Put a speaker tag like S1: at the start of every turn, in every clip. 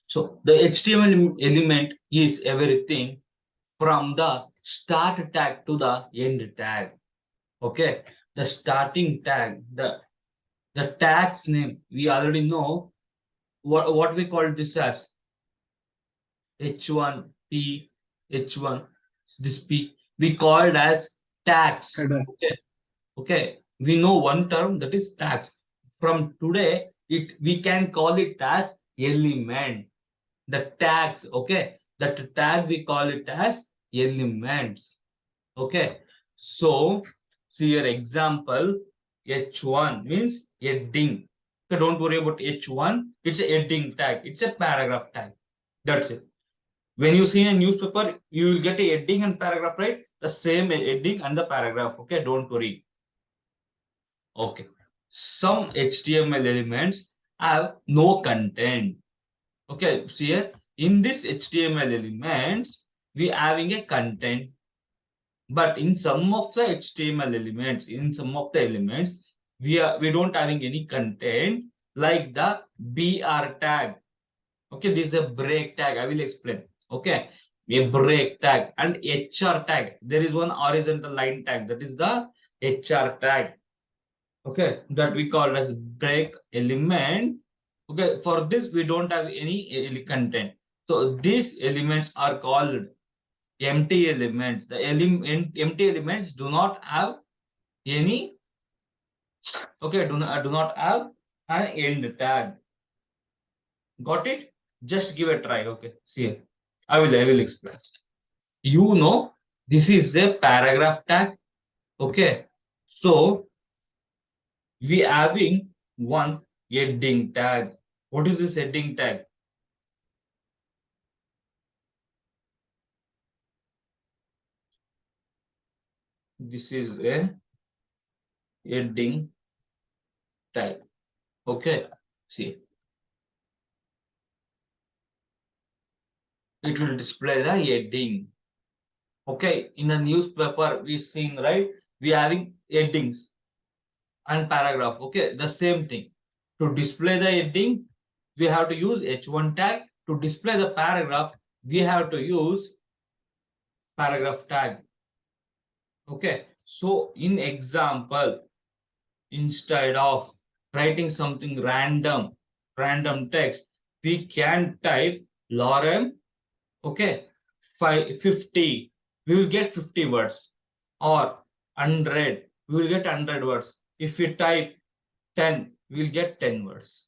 S1: So the HTML element is everything from the start tag to the end tag. Okay, the starting tag, the tag's name, we already know what we call this as H1 P, H1, this P, we call it as tags.
S2: Header.
S1: Okay, we know one term, that is tags. From today, we can call it as element. The tags, okay, that tag we call it as elements. Okay, so see your example, H1 means heading. Okay, don't worry about H1, it's a heading tag, it's a paragraph tag. That's it. When you see a newspaper, you will get a heading and paragraph, right? The same heading and the paragraph. Okay, don't worry. Okay, some HTML elements have no content. Okay, see here, in this HTML elements, we having a content. But in some of the HTML elements, we don't having any content, like the BR tag. Okay, this is a break tag. I will explain. Okay, a break tag and HR tag. There is one horizontal line tag, that is the HR tag. Okay, that we call as break element. Okay, for this we don't have any content. So these elements are called empty elements. The empty elements do not have any, okay, do not have an end tag. Got it? Just give a try. Okay, see, I will explain. You know, this is a paragraph tag. Okay, so we having one heading tag. What is this heading tag? This is a heading tag. Okay, see, it will display the heading. Okay, in a newspaper we seeing, right, we having headings and paragraph. Okay, the same thing. To display the heading, we have to use H1 tag. To display the paragraph, we have to use paragraph tag. Okay, so in example, instead of writing something random text, we can type lorem. Okay, 50, we will get 50 words, or 100, we will get 100 words. If we type 10, we will get 10 words.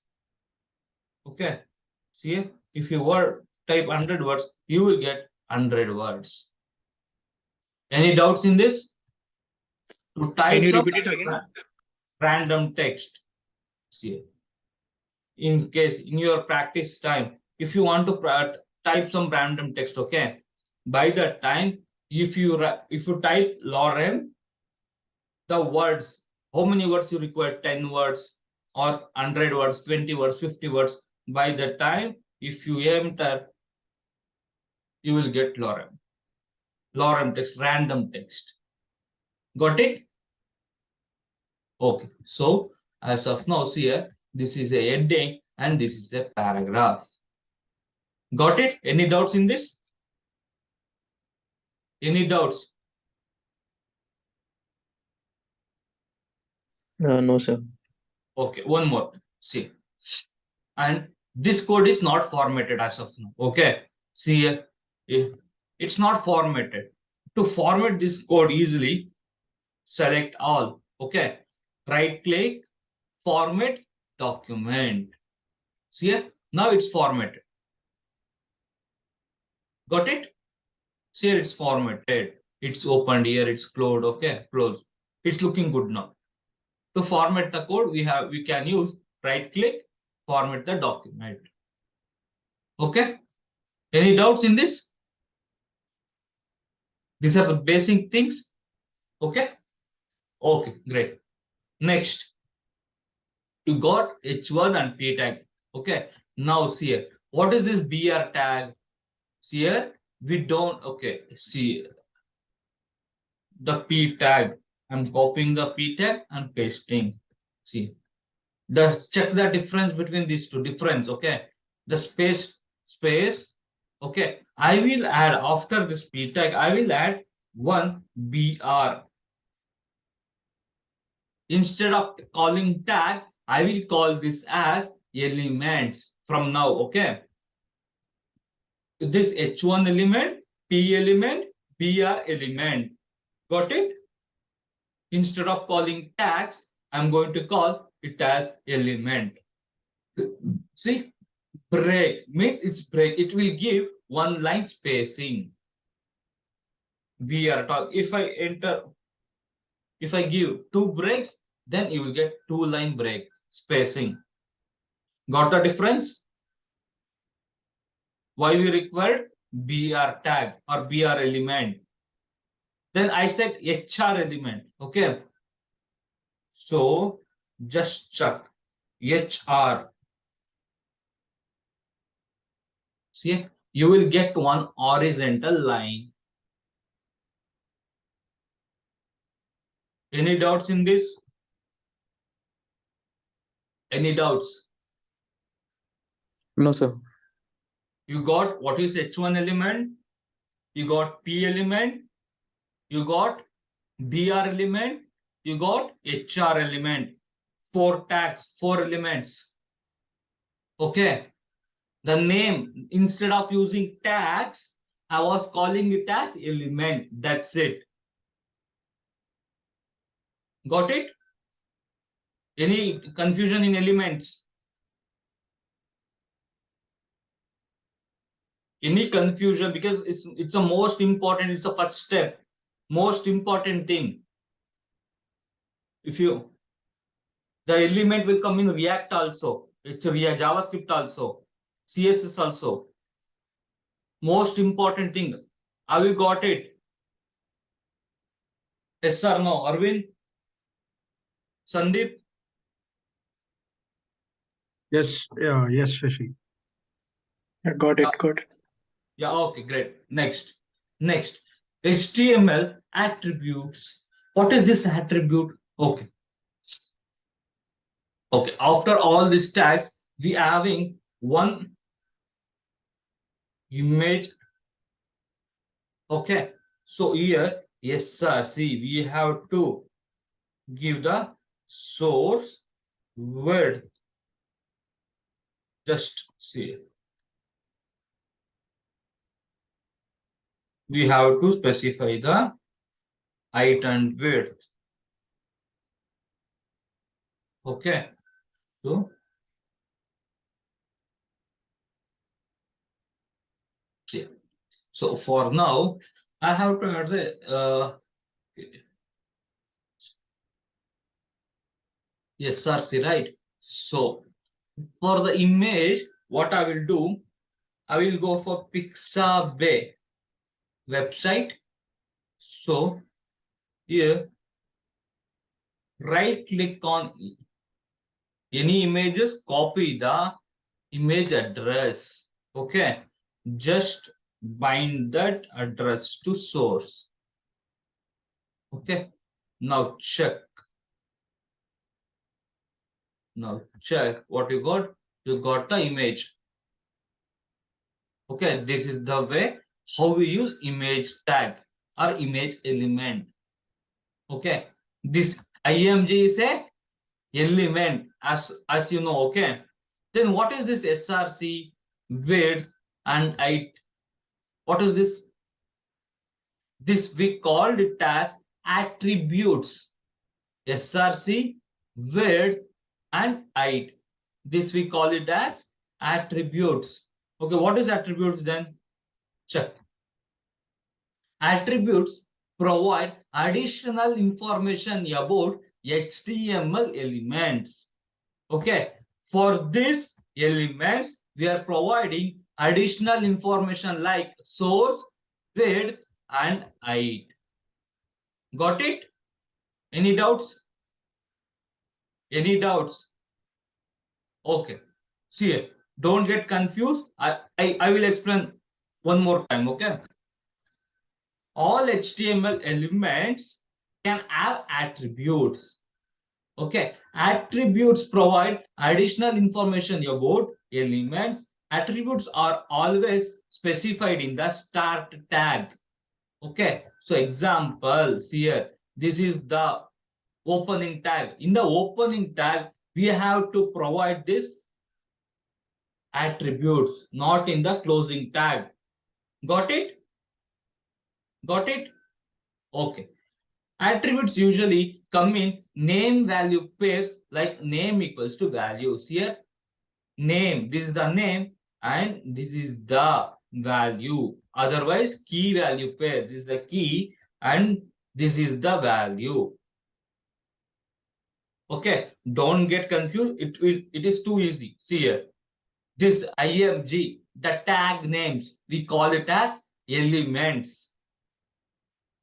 S1: Okay, see, if you type 100 words, you will get 100 words. Any doubts in this? To type
S2: Can you
S1: some
S2: repeat it again?
S1: random text. See, in case in your practice time, if you want to type some random text, okay, by that time, if you type lorem, the words, how many words you require? 10 words or 100 words, 20 words, 50 words. By the time, if you enter, you will get lorem text, random text. Got it? Okay, so as of now, see here, this is a heading and this is a paragraph. Got it? Any doubts in this? Any doubts?
S3: No, sir.
S1: Okay, one more. See, and this code is not formatted as of now. Okay, see here, it's not formatted. To format this code easily, select all. Okay, right click, format document. See here, now it's formatted. Got it? See here, it's formatted. It's opened here, it's closed. Okay, closed. It's looking good now. To format the code, we can use right click, format the document. Okay, any doubts in this? These are the basic things. Okay, okay, great. Next, you got H1 and P tag. Okay, now see here, what is this BR tag? See here, we don't, okay, see the P tag. I'm copying the P tag and pasting. See, check the difference between these two. Difference, okay, the space. Okay, I will add after this p tag, I will add one br. Instead of calling tag, I will call this as elements from now. Okay, this h1 element, p element, br element. Got it? Instead of calling tags, I'm going to call it as element. See, break means it's break. It will give one line spacing. br talk. If I give two breaks, then you will get two line break spacing. Got the difference? Why we required br tag or br element? Then I said hr element. Okay, so just check hr. See, you will get one horizontal line. Any doubts in this? Any doubts?
S2: No, sir.
S1: You got what is h1 element, you got p element, you got br element, you got hr element. Four tags, four elements. Okay, the name, instead of using tags, I was calling it as element. That's it. Got it? Any confusion in elements? Any confusion? Because it's a most important, it's a first step, most important thing. If you, the element will come in React also, it's a JavaScript also, CSS also. Most important thing. Have you got it? Yes or no? Arvind? Sandeep?
S3: Yes, yes, Shashi.
S2: Got it. Got it.
S1: Yeah, okay, great. Next. HTML attributes. What is this attribute? Okay. After all these tags, we are having one image. Okay. So here, yes, sir. See, we have to give the source width. Just see. We have to specify the height and width. Okay. So yeah. So for now, I have to add the SRC, right? So for the image, what I will do, I will go for Pixabay website. So here, right click on any images, copy the image address. Okay, just bind that address to source. Okay, now check. Now check what you got. You got the image. Okay, this is the way how we use image tag or image element. Okay, this img is a element, as you know. Okay, then what is this src width and height? What is this? This we called it as attributes. src width and height, this we call it as attributes. Okay, what is attributes then? Check. Attributes provide additional information about HTML elements. Okay, for these elements, we are providing additional information like source, width, and height. Got it? Any doubts? Any doubts? Okay. See, don't get confused. I will explain one more time. Okay. All HTML elements can have attributes. Okay, attributes provide additional information about elements attributes are always specified in the start tag. Okay, so examples here, this is the opening tag. In the opening tag, we have to provide this attributes, not in the closing tag. Got it? Got it? Okay. Attributes usually come in name value pairs, like name equals to values. Here, name, this is the name, and this is the value. Otherwise, key value pair, this is the key, and this is the value. Okay, don't get confused. It is too easy. See here, this img, the tag names, we call it as elements.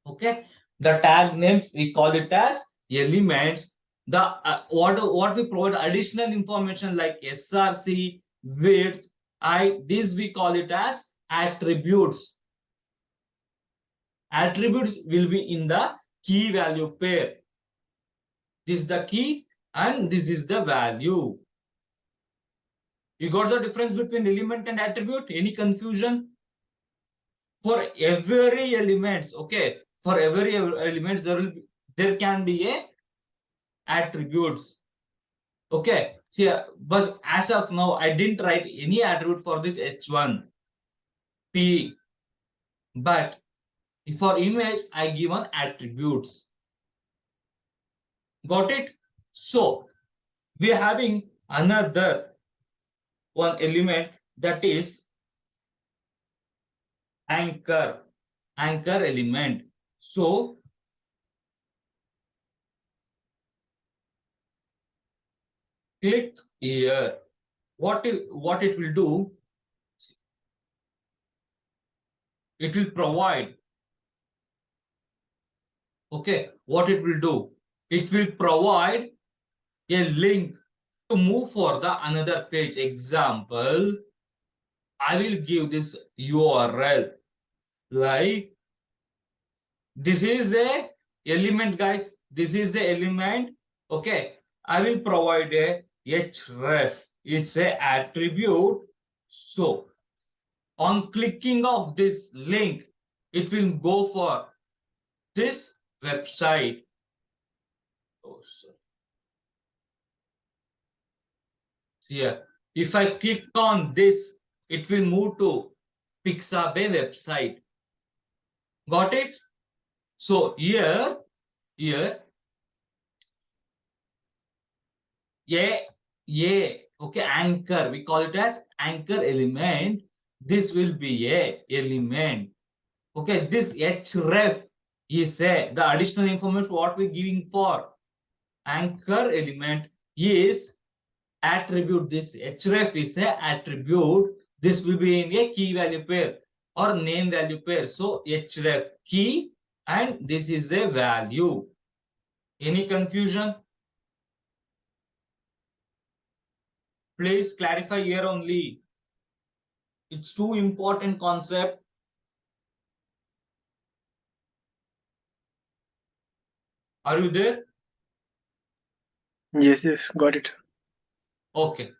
S1: Okay, the tag names, we call it as elements. The what we provide additional information like src, width, this we call it as attributes. Attributes will be in the key value pair. This is the key and this is the value. You got the difference between element and attribute? Any confusion? For every elements, okay, for every elements there can be a attributes. Okay, here, but as of now, I didn't write any attribute for this h1 p, but for image I given attributes. Got it? So we are having another one element, that is anchor element. So click here. What it will do, it will provide, okay, what it will do, it will provide a link to move for the another page. Example, I will give this URL, like this is a element, guys, this is the element. Okay, I will provide a href, it's a attribute. So on clicking of this link, it will go for this website. Oh, sorry. Here, if I click on this, it will move to Pixabay website. Got it? So here, okay, anchor, we call it as anchor element. This will be a element. Okay, this href is the additional information what we're giving for anchor element is attribute. This href is a attribute. This will be in a key value pair or name value pair. So href key and this is a value. Any confusion? Please clarify here only. It's too important concept. Are you there?
S2: Yes, got it.
S1: Okay.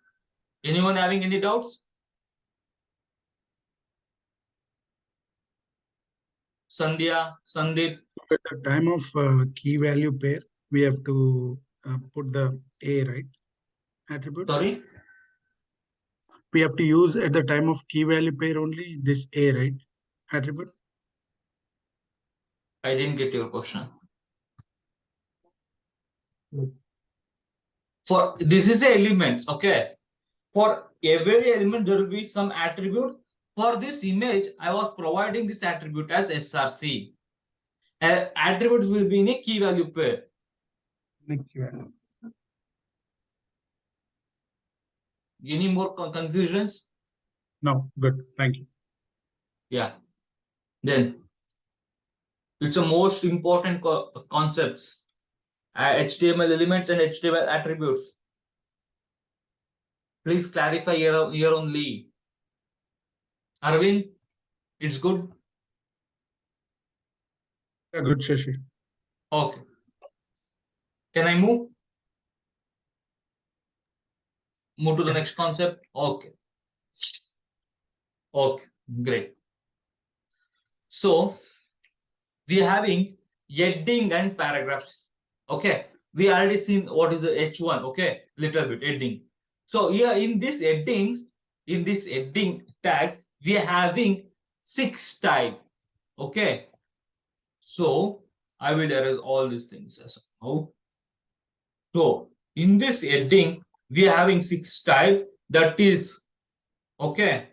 S1: Anyone having any doubts? Sandhya, Sandeep.
S3: At the time of key value pair, we have to put the A, right? Attribute.
S1: Sorry,
S3: We have to use at the time of key value pair only this A, right? Attribute.
S1: I didn't get your question. For this is a elements, okay. For every element, there will be some attribute. For this image, I was providing this attribute as src. Attributes will be in a key value pair. Any more confusions?
S3: No, good. Thank you.
S1: Yeah. Then it's a most important concepts. HTML elements and HTML attributes. Please clarify here only. Arvind, it's good.
S3: Yeah, good, Shashi.
S1: Okay. Can I move? Move to the next concept. Okay. Okay, great. So we are having heading and paragraphs. Okay, we already seen what is the H1. Okay, little bit heading. So here in this headings, in this heading tags, we are having 6 type. Okay, so I will erase all these things as now. So in this heading, we are having 6 type. That is okay.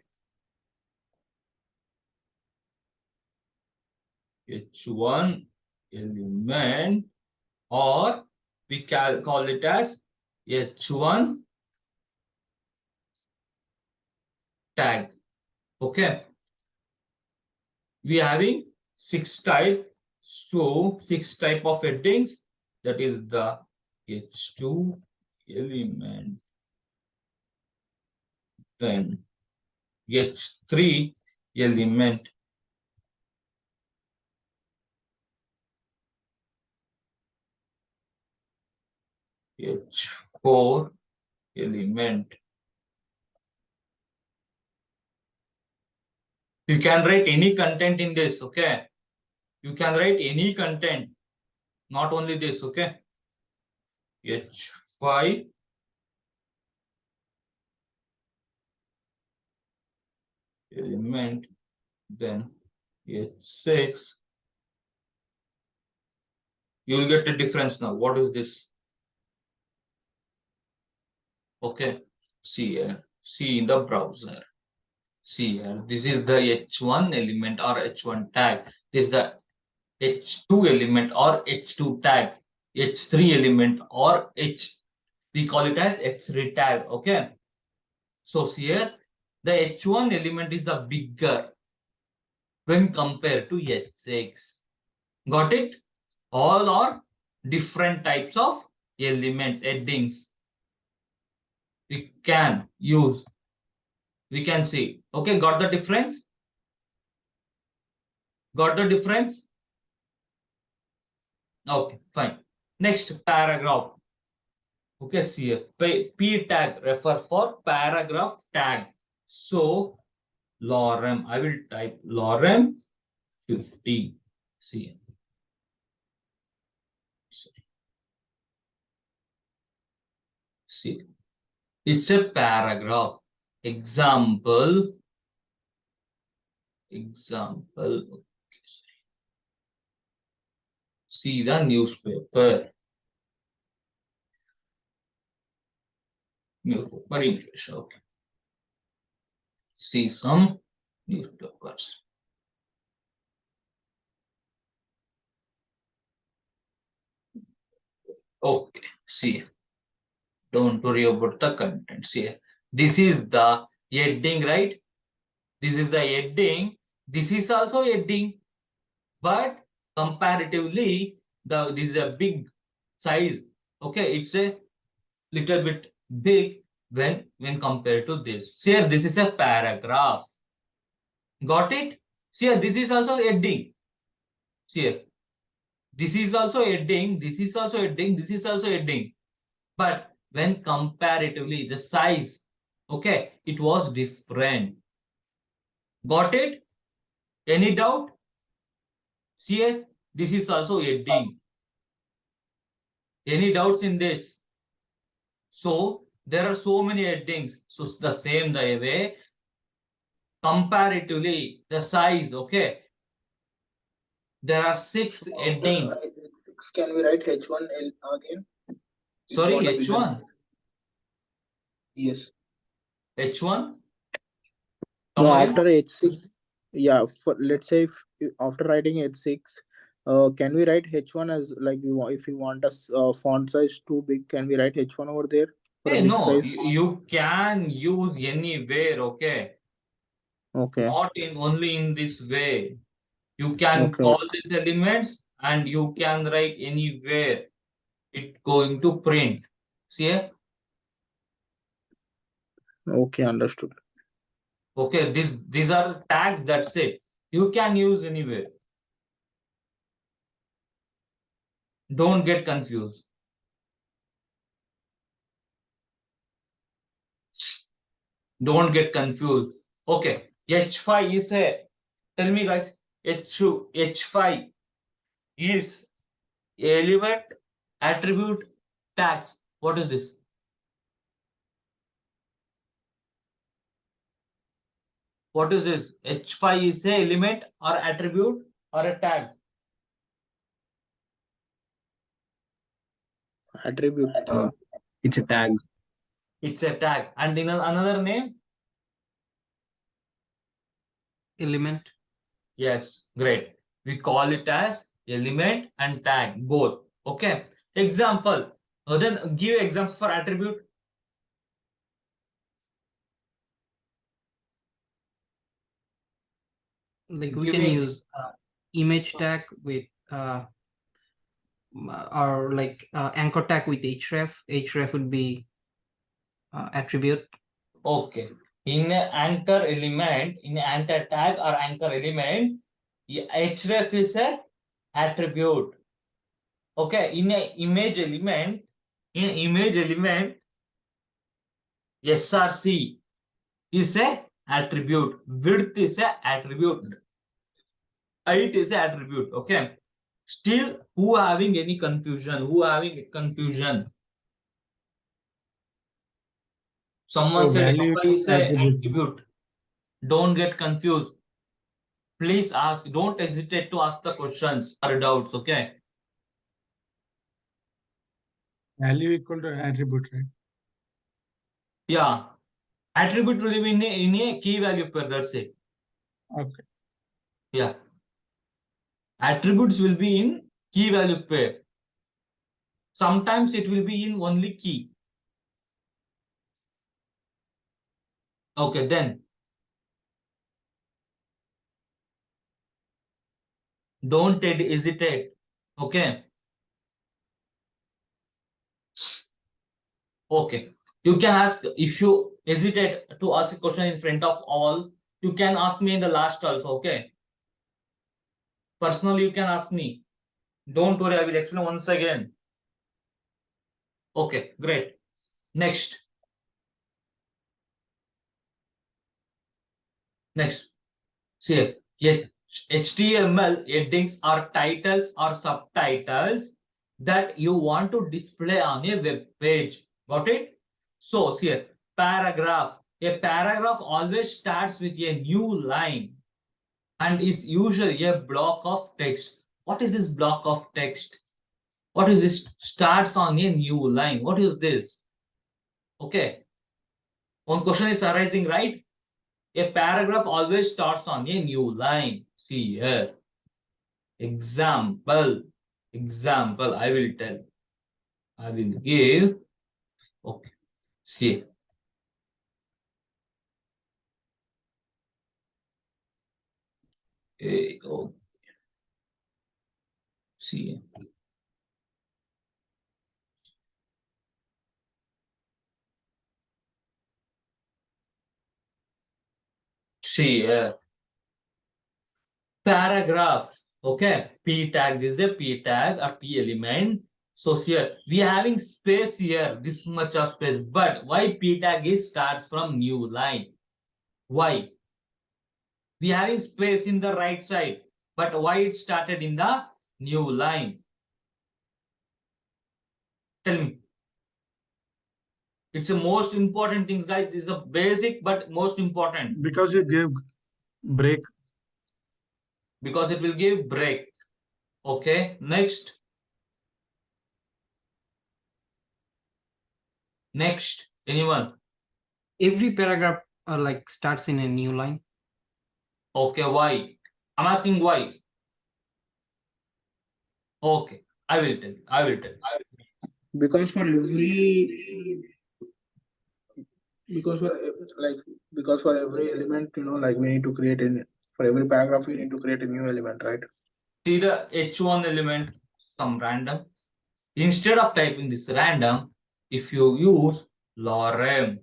S1: H1 element, or we can call it as H1 tag. Okay, we are having 6 type. So 6 type of headings, that is the H2 element, then H3 element, H4 element. You can write any content in this. Okay, you can write any content, not only this. Okay, H5 element, then H6. You will get the difference now. What is this? Okay, see here, see in the browser. See here, this is the H1 element or H1 tag. This is the H2 element or H2 tag. H3 element or we call it as H3 tag. Okay, so see here, the H1 element is the bigger when compared to H6. Got it? All are different types of elements, headings we can use. We can see. Okay, got the difference? Got the difference? Okay, fine. Next, paragraph. Okay, see here. P tag refer for paragraph tag. So lorem, I will type lorem 50. See. See, it's a paragraph. Example. Okay, see the newspaper. Newspaper English. Okay. See some newspapers. Okay, see. Don't worry about the contents here. This is the heading, right? This is the heading. This is also heading, but comparatively, this is a big size. Okay, it's a little bit big when compared to this. See here, this is a paragraph. Got it? See here, this is also heading. See here, this is also heading. This is also heading. This is also heading. But when comparatively the size, okay, it was different. Got it? Any doubt? See here, this is also heading. Any doubts in this? So there are so many headings. So the same the way, comparatively the size, okay, there are 6 headings.
S3: Can we write H1 again?
S1: Sorry, H1.
S3: Yes.
S1: H1.
S2: No,
S1: Come
S2: after
S1: again.
S2: H6, yeah, for let's say if after writing H6, can we write H1 as like if you want a font size too big, can we write H1 over there for a
S1: Hey,
S2: big
S1: no,
S2: size?
S1: you can use anywhere, okay,
S2: Okay,
S1: not in only in this way. You can
S2: okay,
S1: call these elements and you can write anywhere. It going to print. See here?
S2: okay, understood.
S1: Okay, these are tags, that's it. You can use anywhere. Don't get confused. Don't get confused. Okay, H5 is a, tell me guys, H5 is element, attribute, tags. What is this? What is this? H5 is a element or attribute or a tag?
S2: Attribute.
S4: It's a tag.
S1: It's a tag. And in another name?
S4: Element.
S1: Yes, great. We call it as element and tag, both. Okay. Example. Then give example for attribute.
S4: Like we
S1: Give
S4: can
S1: me-
S4: use image tag with or like anchor tag with href. Href would be attribute.
S1: Okay. In a anchor element, in anchor tag or anchor element, href is a attribute. Okay. In a image element, src is a attribute. Width is a attribute. Height is a attribute. Okay. Still, who having any confusion? Who having confusion? Someone
S3: So
S1: said
S3: value
S1: X5 is a
S3: attribute.
S1: attribute. Don't get confused. Please ask. Don't hesitate to ask the questions or doubts. Okay.
S3: Value equal to attribute, right?
S1: Yeah. Attribute will be in a key value pair. That's it.
S3: Okay.
S1: Yeah. Attributes will be in key value pair. Sometimes it will be in only key. Okay, then. Don't hesitate. Okay. Okay. You can ask, if you hesitate to ask a question in front of all, you can ask me in the last also. Okay. Personally, you can ask me. Don't worry, I will explain once again. Okay, great. Next. See, HTML headings are titles or subtitles that you want to display on a web page. Got it? So, here, paragraph. A paragraph always starts with a new line and is usually a block of text. What is this block of text? What is this? Starts on a new line. What is this? Okay. One question is arising, right? A paragraph always starts on a new line. See here. Example. I will tell. I will give. Okay. See. Oh. See. See here. Paragraph. Okay. P tag. This is a P tag, a P element. So here we are having space here, this much of space. But why P tag is starts from new line? Why? We are having space in the right side, but why it started in the new line? Tell me. It's the most important things, guys. This is a basic but most important.
S3: Because you gave break.
S1: Because it will give break. Okay. Next. Anyone?
S4: Every paragraph like starts in a new line.
S1: Okay. Why? I'm asking why. Okay. I will tell.
S2: Because for every because for like because for every element, like we need to create for every paragraph we need to create a new element, right?
S1: See the H1 element, some random. Instead of typing this random, if you use lorem,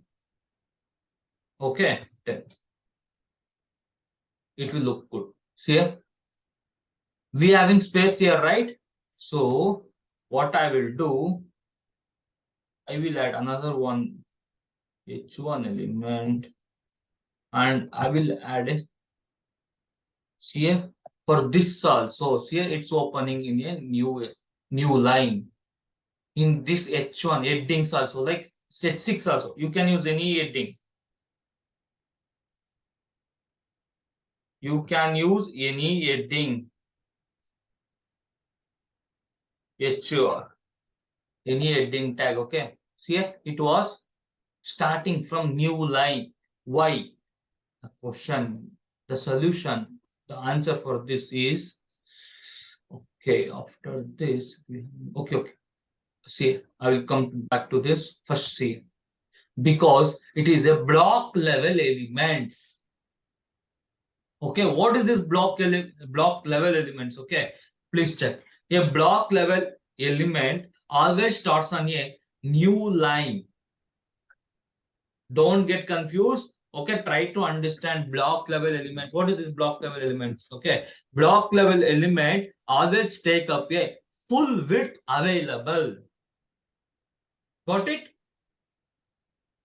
S1: okay, then it will look good. See here? We having space here, right? So what I will do, I will add another one H1 element. and I will add a see here for this also. See here, it's opening in a new line. In this H1 headings also, like set 6 also, you can use any heading. You can use any heading. Any heading tag. Okay. See here, it was starting from new line. Why? The question, the solution, the answer for this is okay. After this, okay. See, I will come back to this. First, see, because it is a block level elements. Okay, what is this block level elements? Okay, please check. A block level element always starts on a new line. Don't get confused. Okay, try to understand block level elements. What is this block level elements? Okay, block level element always take up a full width available. Got it?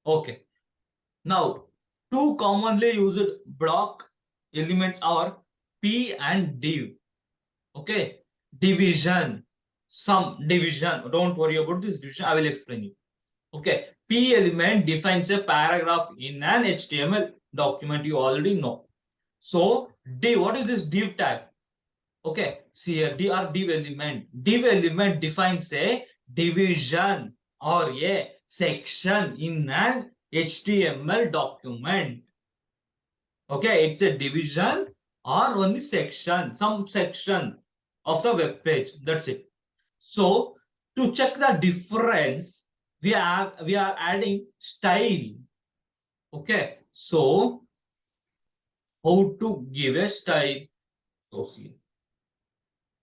S1: Okay. Now, two commonly used block elements are P and div. Okay, division, some division. Don't worry about this division. I will explain you. Okay, P element defines a paragraph in an HTML document. You already know. So div, what is this div tag? Okay, see here, div element. Div element defines a division or a section in an HTML document. Okay, it's a division or only section, some section of the web page. That's it. So to check the difference, we are adding style. Okay, so how to give a style? So see,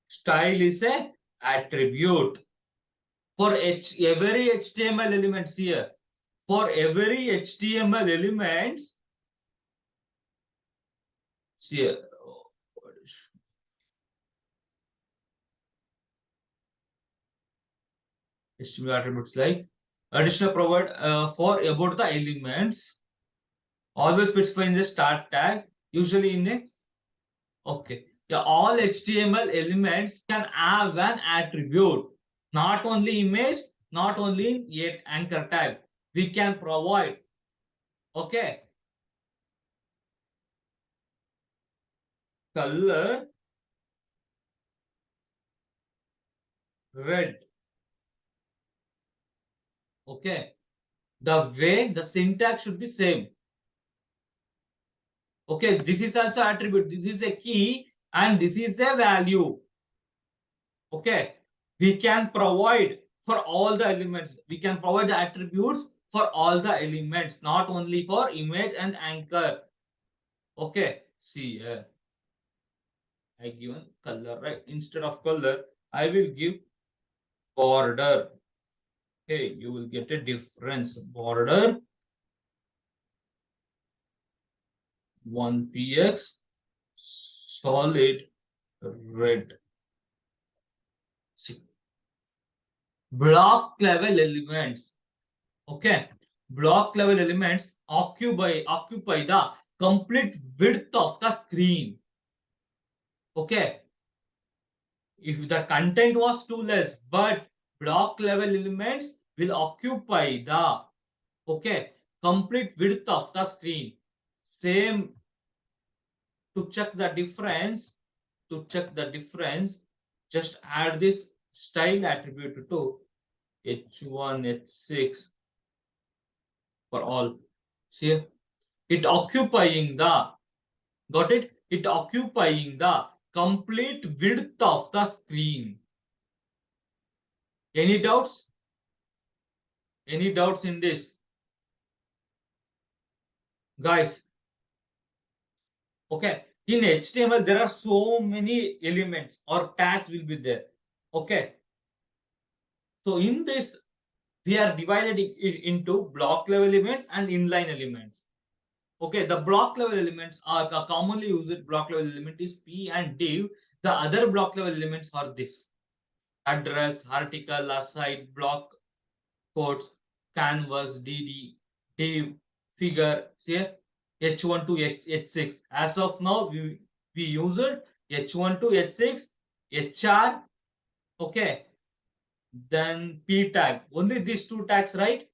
S1: style is a attribute for every HTML elements here. For every HTML elements, see here, HTML attributes like additional provide for about the elements. Always specify in the start tag, usually in a okay. Yeah, all HTML elements can have an attribute, not only image, not only yet anchor tag. We can provide. Okay. Color red. Okay. The way the syntax should be same. Okay, this is also attribute. This is a key and this is a value. Okay, we can provide for all the elements. We can provide the attributes for all the elements, not only for image and anchor. Okay, see here. I given color, right? Instead of color, I will give border. Okay, you will get a difference. Border 1px solid red. See, block level elements. Okay, block level elements occupy the complete width of the screen. Okay, if the content was too less, but block level elements will occupy the complete width of the screen. Same. To check the difference, just add this style attribute to h1 h6 for all. See, it occupying the, got it? It occupying the complete width of the screen. Any doubts? Any doubts in this? Guys, okay, in HTML there are so many elements or tags will be there. Okay, so in this we are divided it into block level elements and inline elements. Okay, the block level elements are the commonly used block level element is P and div. The other block level elements are this: address, article, aside, block quotes, canvas, dd, div, figure. See here, H1 to H6. As of now, we use it H1 to H6, HR, okay, then P tag. Only these two tags, right?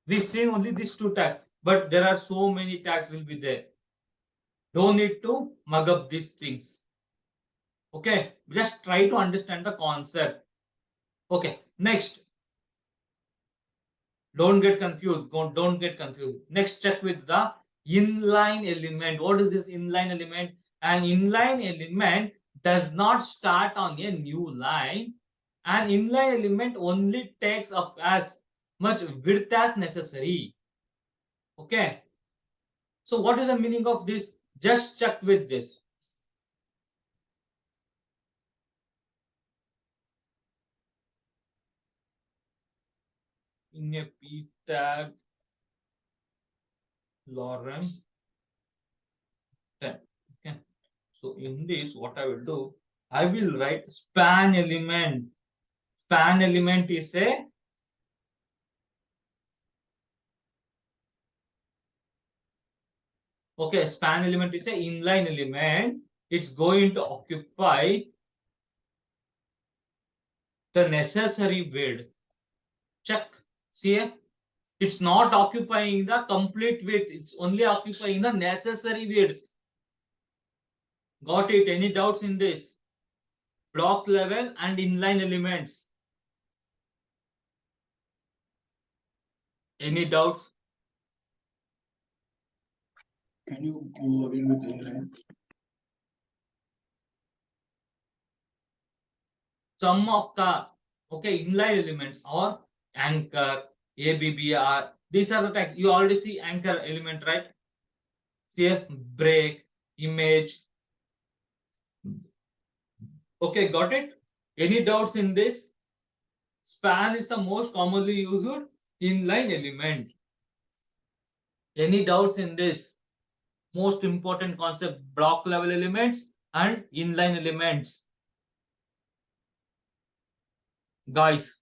S1: We see only these two tags, but there are so many tags will be there. Don't need to mug up these things. Okay, just try to understand the concept. Okay, next. Don't get confused. Don't get confused. Next, check with the inline element. What is this inline element? An inline element does not start on a new line. An inline element only takes up as much width as necessary. Okay. So what is the meaning of this? Just check with this. In a P tag lorem 10. Okay. So in this, what I will do, I will write span element. Span element is a span element is a inline element. It's going to occupy the necessary width. Check. See here? It's not occupying the complete width. It's only occupying the necessary width. Got it? Any doubts in this? Block level and inline elements. Any doubts?
S2: Can you go again with inline?
S1: Some of the inline elements or anchor, ABBR. These are the tags. You already see anchor element, right? See here, break, image. Okay, got it? Any doubts in this? Span is the most commonly used inline element. Any doubts in this? Most important concept, block level elements and inline elements. Guys.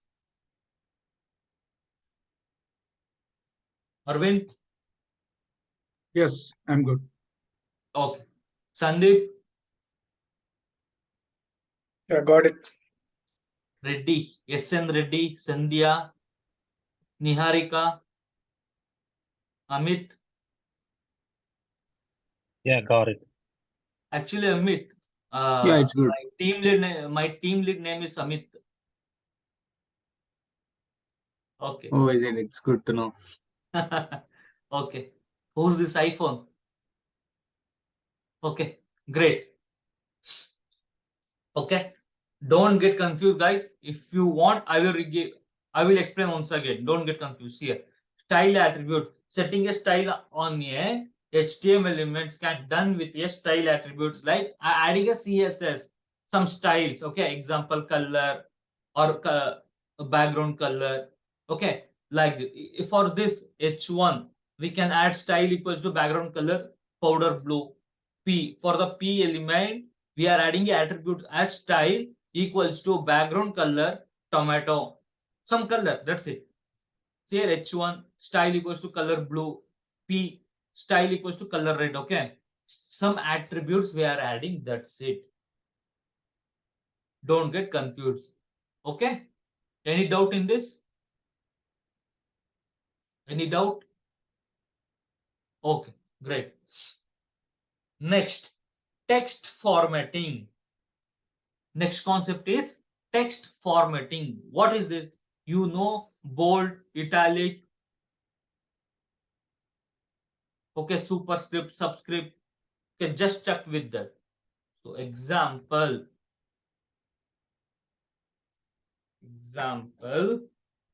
S1: Arvind?
S3: Yes, I'm good.
S1: Okay. Sandeep?
S3: Yeah, got it.
S1: Reddy? SN Reddy? Sandhya? Niharika? Amit?
S5: Yeah, got it.
S1: Actually, Amit.
S6: Yeah, it's good.
S1: My team lead name is Amit. Okay.
S6: Oh, is it? It's good to know.
S1: Okay. Who's this iPhone? Okay, great. Okay. Don't get confused, guys. If you want, I will explain once again. Don't get confused here. Style attribute. Setting a style on a HTML elements can done with a style attributes like adding a CSS, some styles. Okay, example color or background color. Okay, like for this H1, we can add style equals to background color powder blue. P for the P element, we are adding attributes as style equals to background color tomato, some color, that's it. Here H1 style equals to color blue, P style equals to color red. Okay, some attributes we are adding, that's it. Don't get confused. Okay, any doubt in this? Any doubt? Okay, great. Next, text formatting. Next concept is text formatting. What is this? You know, bold, italic, okay, superscript, subscript. Okay, just check with that. So example,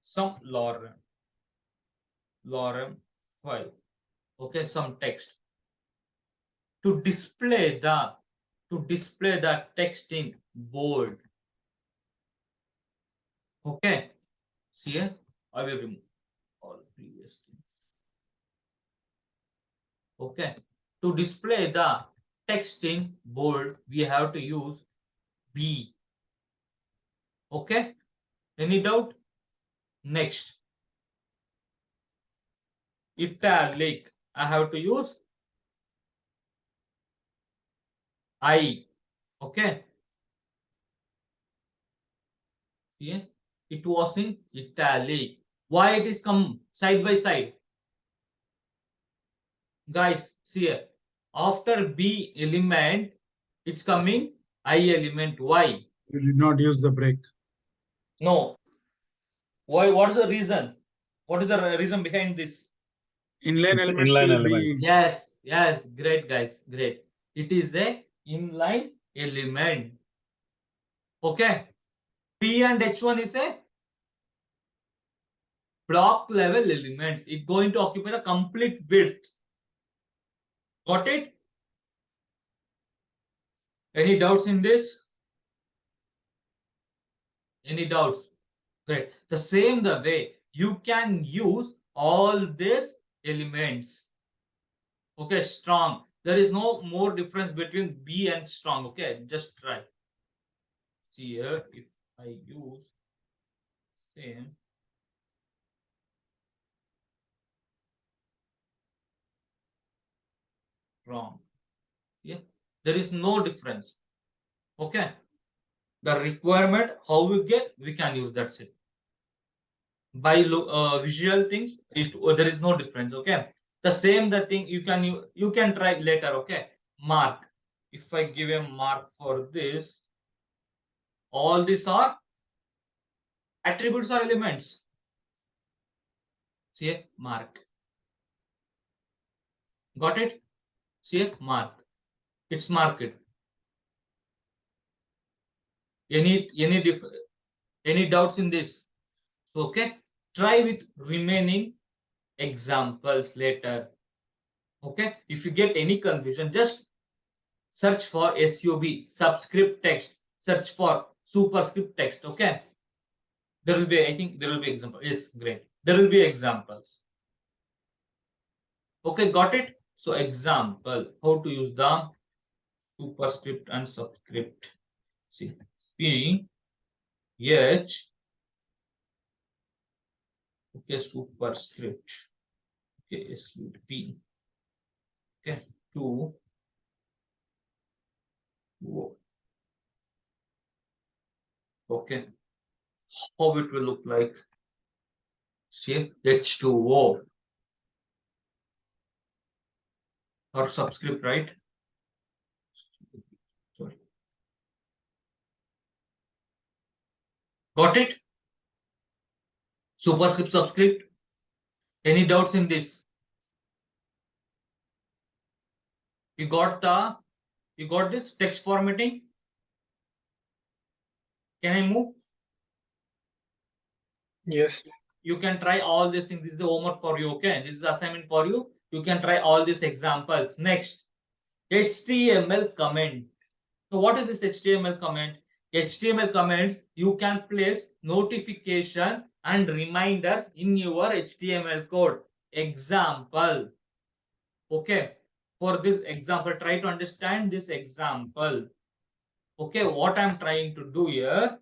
S1: some lorem file. Okay, some text. To display the text in bold. Okay, see here, I will remove all previous things. Okay, to display the text in bold, we have to use B. Okay, any doubt? Next, italic I have to use I. Okay. Yeah. It was in italic. Why it is come side by side? Guys, see here. After B element, it's coming I element. Why?
S3: You did not use the break.
S1: No. Why? What is the reason? What is the reason behind this?
S3: Inline
S6: It's
S3: element
S6: inline
S3: will
S6: element.
S3: be
S1: Yes, yes, great guys, great. It is a inline element. Okay. P and H1 is a block level element. It's going to occupy the complete width. Got it? Any doubts in this? Any doubts? Great. The same the way you can use all these elements. Okay, strong. There is no more difference between B and strong. Okay, just try. See here, if I use same strong, yeah, there is no difference. Okay, the requirement how we get, we can use, that's it. By visual things, there is no difference. Okay, the same the thing you can try later. Okay, mark. If I give a mark for this, all these are attributes or elements. See, mark. Got it? See, mark. It's marked. Any doubts in this? Okay, try with remaining examples later. Okay, if you get any confusion, just search for sub subscript text, search for superscript text. Okay, there will be, I think there will be example. Yes, great, there will be examples. Okay, got it? So example, how to use the superscript and subscript. See, P H, okay, superscript, okay, SUP, okay, 2 okay, how it will look like. See, H2O or subscript, right? Sorry. Got it? Superscript, subscript. Any doubts in this? You got this text formatting? Can I move?
S5: Yes.
S1: You can try all these things. This is the homework for you. Okay, this is assignment for you. You can try all these examples. Next, HTML comment. So what is this HTML comment? HTML comments, you can place notification and reminders in your HTML code. Example. Okay, for this example, try to understand this example. Okay, what I'm trying to do here,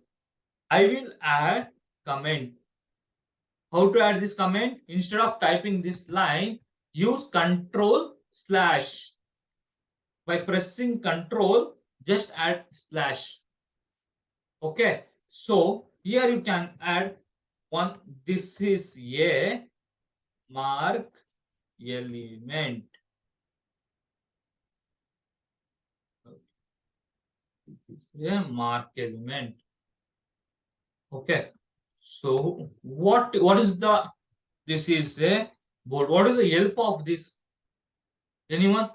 S1: I will add comment. How to add this comment? Instead of typing this line, use control slash. By pressing control, just add slash. Okay, so here you can add one. This is a mark element. A mark element. Okay, so what is the, this is a board. What is the help of this? Anyone?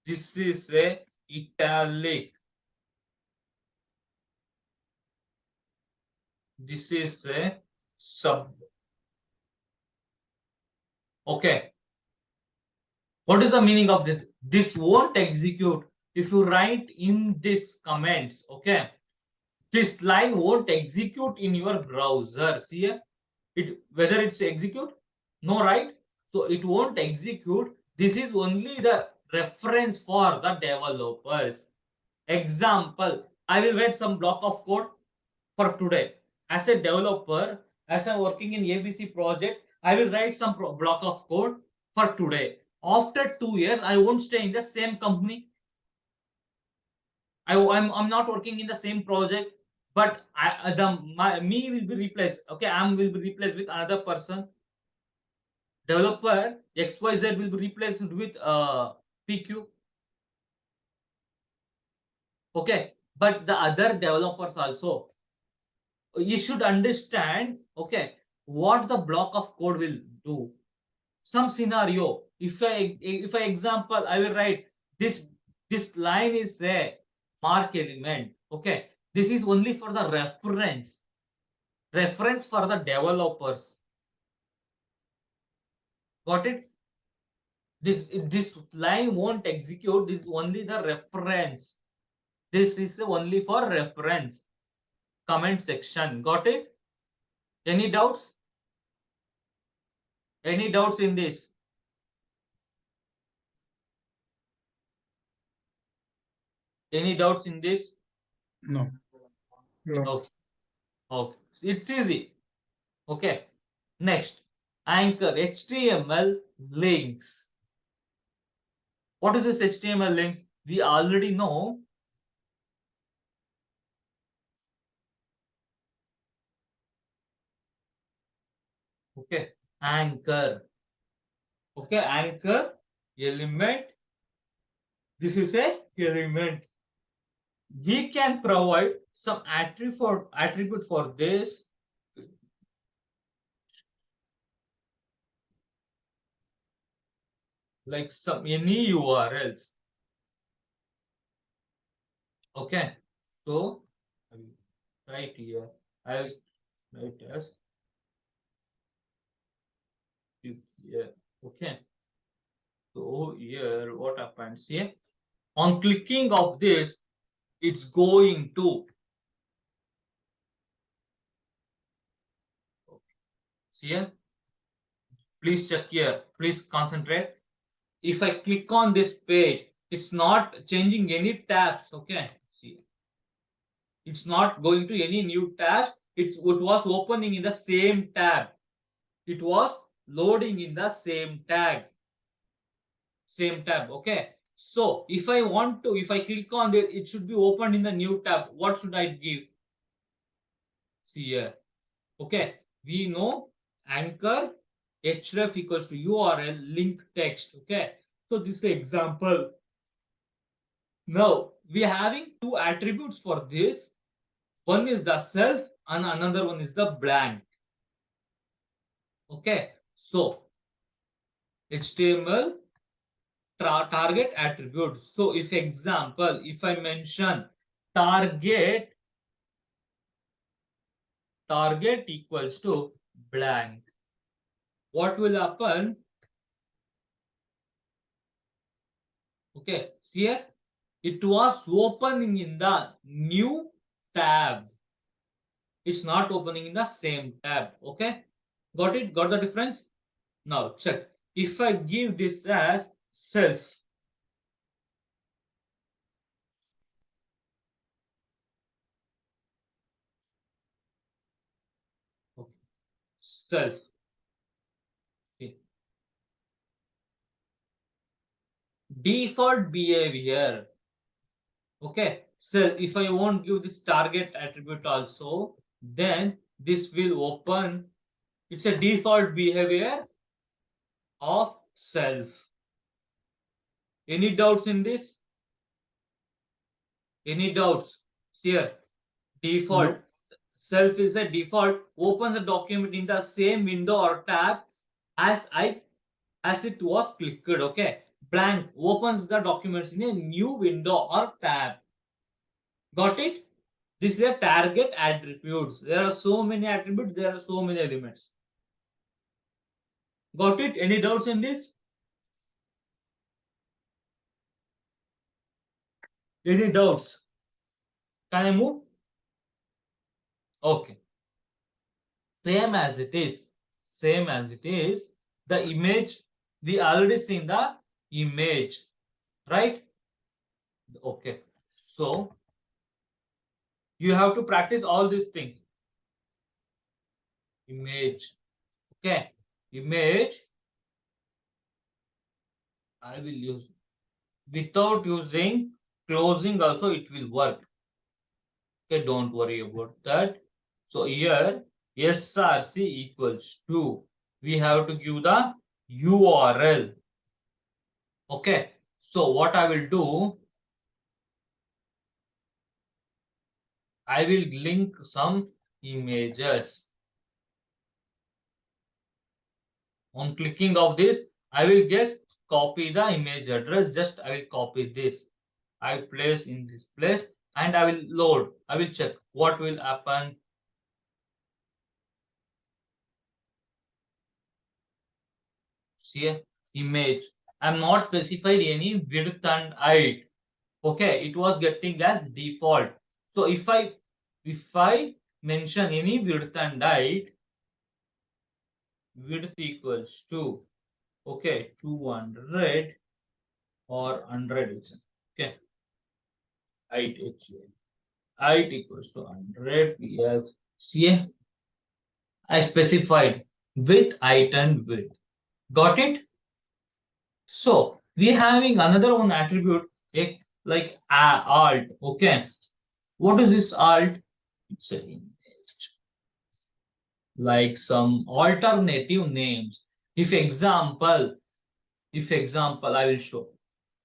S1: This is a italic. This is a sub. Okay, what is the meaning of this? This won't execute if you write in this comments. Okay, this line won't execute in your browser. See here, it whether it's execute, no, right? So it won't execute. This is only the reference for the developers. Example, I will write some block of code for today. As a developer, as I'm working in ABC project, I will write some block of code for today. After 2 years, I won't stay in the same company. I'm not working in the same project, but me will be replaced. Okay, will be replaced with another person. Developer XYZ will be replaced with PQ. Okay, but the other developers also, you should understand, okay, what the block of code will do. Some scenario, if I example, I will write this line is a mark element. Okay, this is only for the reference for the developers. Got it? This line won't execute. This is only the reference. This is only for reference. Comment section. Got it? Any doubts? Any doubts in this? Any doubts in this?
S3: No.
S1: Okay. Okay. It's easy. Okay. Next, anchor HTML links. What is this HTML links? We already know. Okay. Anchor. Okay. Anchor element. This is a element. We can provide some attribute for this. Like any URLs. Okay. So right here, I will write as here. Okay. So here, what happens here? On clicking of this, it's going to see here. Please check here. Please concentrate. If I click on this page, it's not changing any tabs. Okay. See, it's not going to any new tab. It was opening in the same tab. It was loading in the same tab. Okay. So if I click on it, it should be opened in the new tab. What should I give? See here. Okay. We know anchor href equals to URL link text. Okay. So this is the example. Now we are having two attributes for this. One is the self and another one is the blank. Okay. So HTML target attribute. So if example, if I mention target equals to blank, what will happen? Okay, see here, it was opening in the new tab. It's not opening in the same tab. Okay, got it? Got the difference? Now check. If I give this as self, okay. Self. Okay. Default behavior. Okay, so if I won't give this target attribute also, then this will open. It's a default behavior of self. Any doubts in this? Any doubts here? Default.
S3: No.
S1: Self is a default, opens a document in the same window or tab as it was clicked. Okay, blank opens the documents in a new window or tab. Got it? This is a target attributes. There are so many attributes, there are so many elements. Got it? Any doubts in this? Any doubts? Can I move? Okay. Same as it is. Same as it is. The image, we already seen the image, right? Okay. So you have to practice all these things. Image. Okay. Image. I will use without using closing also it will work. Okay, don't worry about that. So here src equals to, we have to give the URL. Okay, so what I will do, I will link some images. On clicking of this, I will just copy the image address. Just I will copy this. I place in this place and I will load. I will check what will happen. See a image. I'm not specified any width and height. Okay, it was getting as default. So if I mention any width and height, width equals to, okay, 200 or 100. Okay, height equals to 100. Yes, see, I specified width, height, and width. Got it? So we having another one attribute like alt. Okay, what is this alt? It's a image. Like some alternative names. If example, I will show.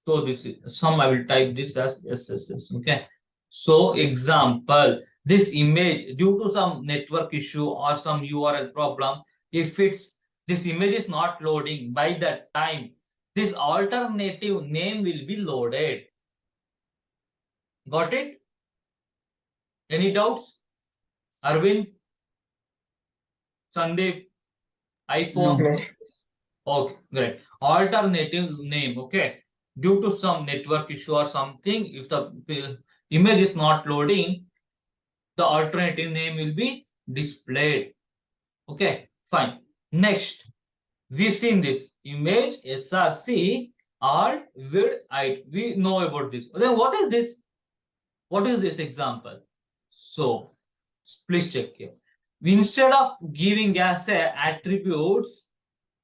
S1: So this is some, I will type this as SSS. Okay. So example, this image due to some network issue or some URL problem, if this image is not loading by that time, this alternative name will be loaded. Got it? Any doubts? Arvind? Sandeep? iPhone?
S3: No.
S1: Okay, great. Alternative name, okay. Due to some network issue or something, if the image is not loading, the alternative name will be displayed. Okay, fine. Next, we've seen this image src alt width height. We know about this. Then what is this? What is this example? So please check here. Instead of giving as a attributes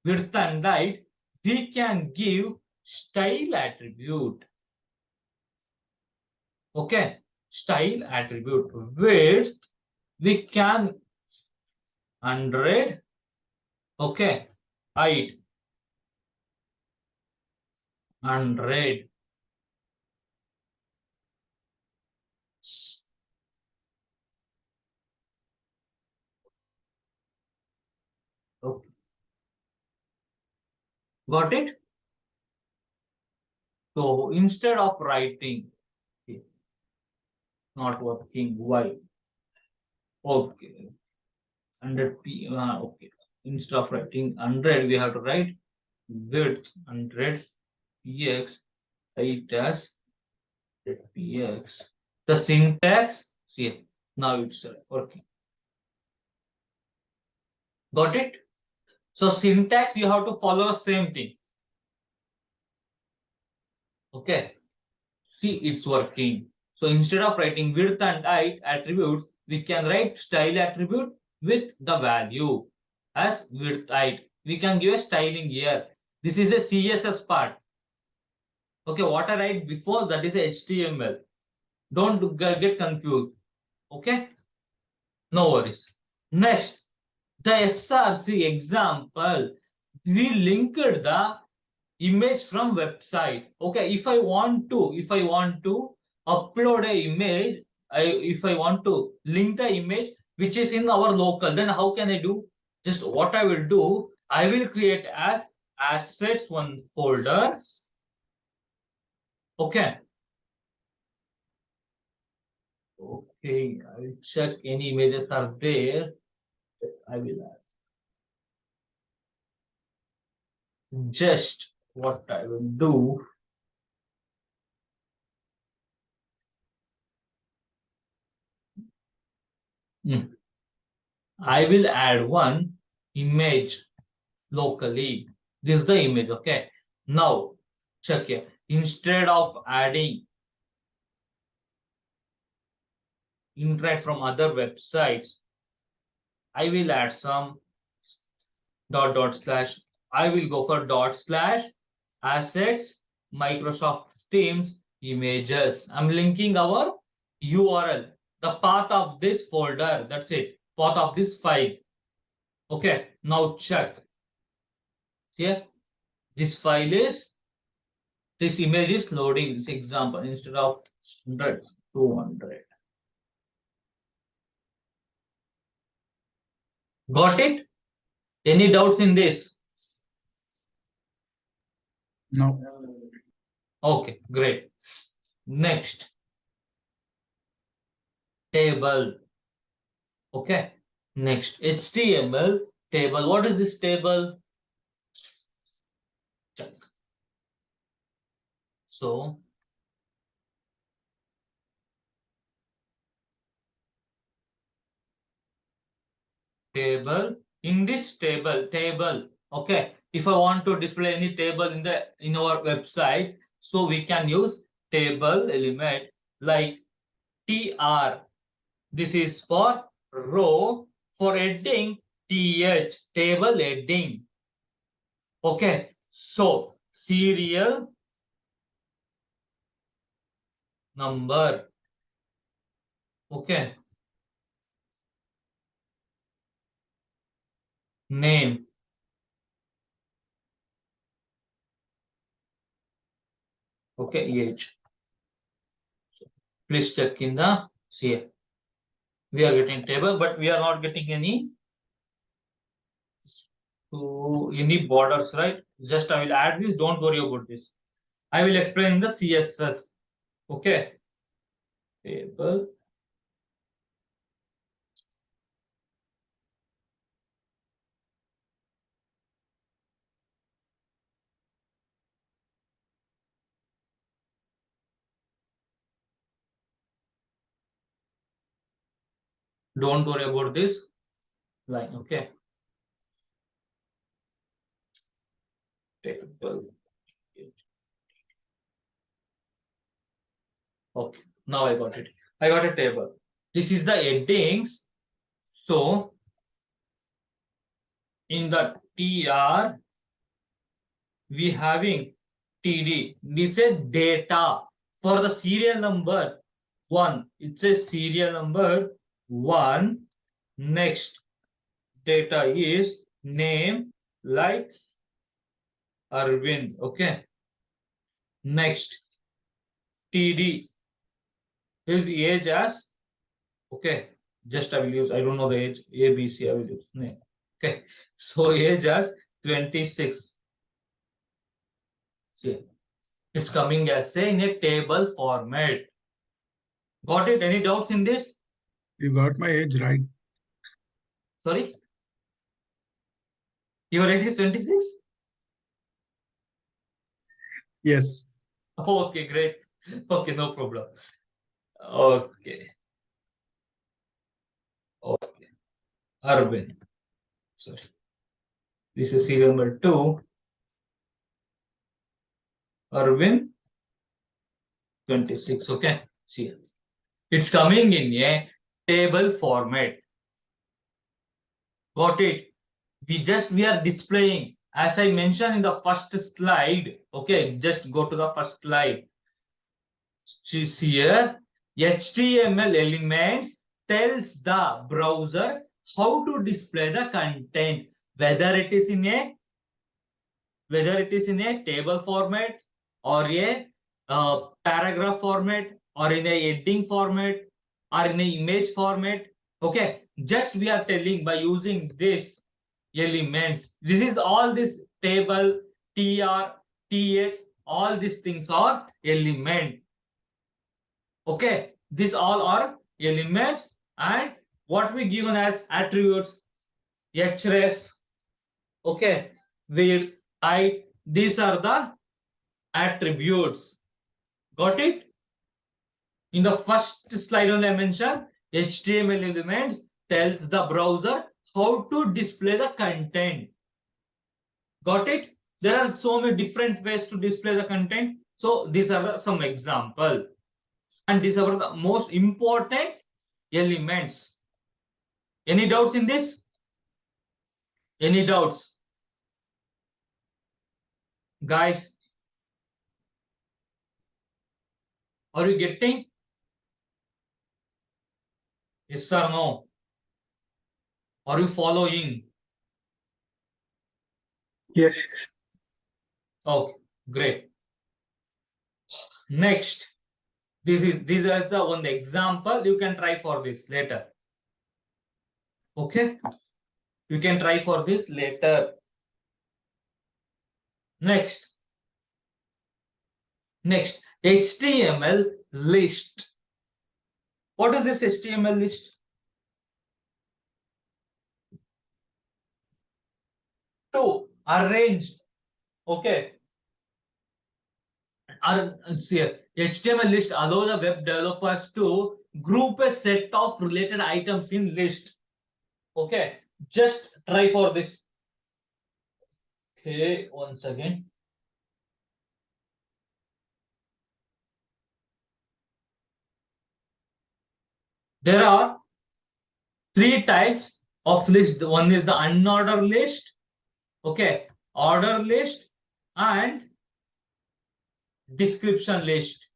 S1: width and height, we can give style attribute. Okay, style attribute width we can 100. Okay, height 100. Okay. Got it? So instead of writing, okay, not working, why? Okay, 100 p. Okay, instead of writing 100, we have to write width 100 px, height as px. The syntax, see, now it's working. Got it? So syntax, you have to follow the same thing. Okay. See, it's working. So instead of writing width and height attributes, we can write style attribute with the value as width height. We can give a styling here. This is a CSS part. Okay, what I write before that is HTML. Don't get confused. Okay, no worries. Next, the SRC example, we linked the image from website. Okay, if I want to upload a image, if I want to link the image which is in our local, then how can I do? Just what I will do, I will create as assets one folder. Okay. Okay, I will check any images are there. I will add. Just what I will do. I will add one image locally. This is the image. Okay. Now check here. Instead of adding interact from other websites, I will add some dot slash. I will go for dot slash assets, Microsoft Teams, images. I'm linking our URL, the path of this folder. That's it, path of this file. Okay, now check. Here, this file is, this image is loading. This example, instead of 100, 200. Got it? Any doubts in this?
S3: No.
S1: Okay, great. Next, table. Okay, next, HTML table. What is this table? Check. So, table. In this table. Okay, if I want to display any table in our website, so we can use table element like tr. This is for row. For heading, th, table heading. Okay, so serial number. Okay, name. Okay, age. Please check in the here. We are getting table, but we are not getting any borders, right? Just I will add this. Don't worry about this. I will explain in the CSS. Okay. Table. Don't worry about this line. Okay. Table. Okay. Now I got it. I got a table. This is the headings. So in the TR, we having TD. This is data for the serial number 1. It says serial number 1. Next, data is name like Arvind. Okay. Next, TD is age as, okay, just I will use, I don't know the age, ABC, I will use name. Okay, so age as 26. See, it's coming as say in a table format. Got it? Any doubts in this?
S3: You got my age right.
S1: Sorry? Your age is 26?
S3: Yes.
S1: Oh, okay, great. Okay, no problem. Okay. Okay. Arvind. Sorry. This is serial number 2. Arvind 26. Okay. See, it's coming in a table format. Got it? We are displaying, as I mentioned in the first slide. Okay, just go to the first slide. See here, HTML elements tells the browser how to display the content, whether it is in a table format or a paragraph format or in a heading format or in a image format. Okay, just we are telling by using this elements. This is all this table, tr, th, all these things are element. Okay, these all are elements, and what we given as attributes, href. Okay, width, height, these are the attributes. Got it? In the first slide only I mentioned, HTML elements tells the browser how to display the content. Got it? There are so many different ways to display the content. So these are some example, and these are the most important elements. Any doubts in this? Any doubts? Guys, Are you getting? Yes or no? Are you following?
S3: Yes.
S1: Okay, great. Next, this is the one example. You can try for this later. Okay, you can try for this later. Next, HTML list. What is this HTML list? To arrange. Okay. HTML list allows the web developers to group a set of related items in list. Okay, just try for this. Okay, once again. There are three types of list. One is the unordered list, okay, order list, and description list.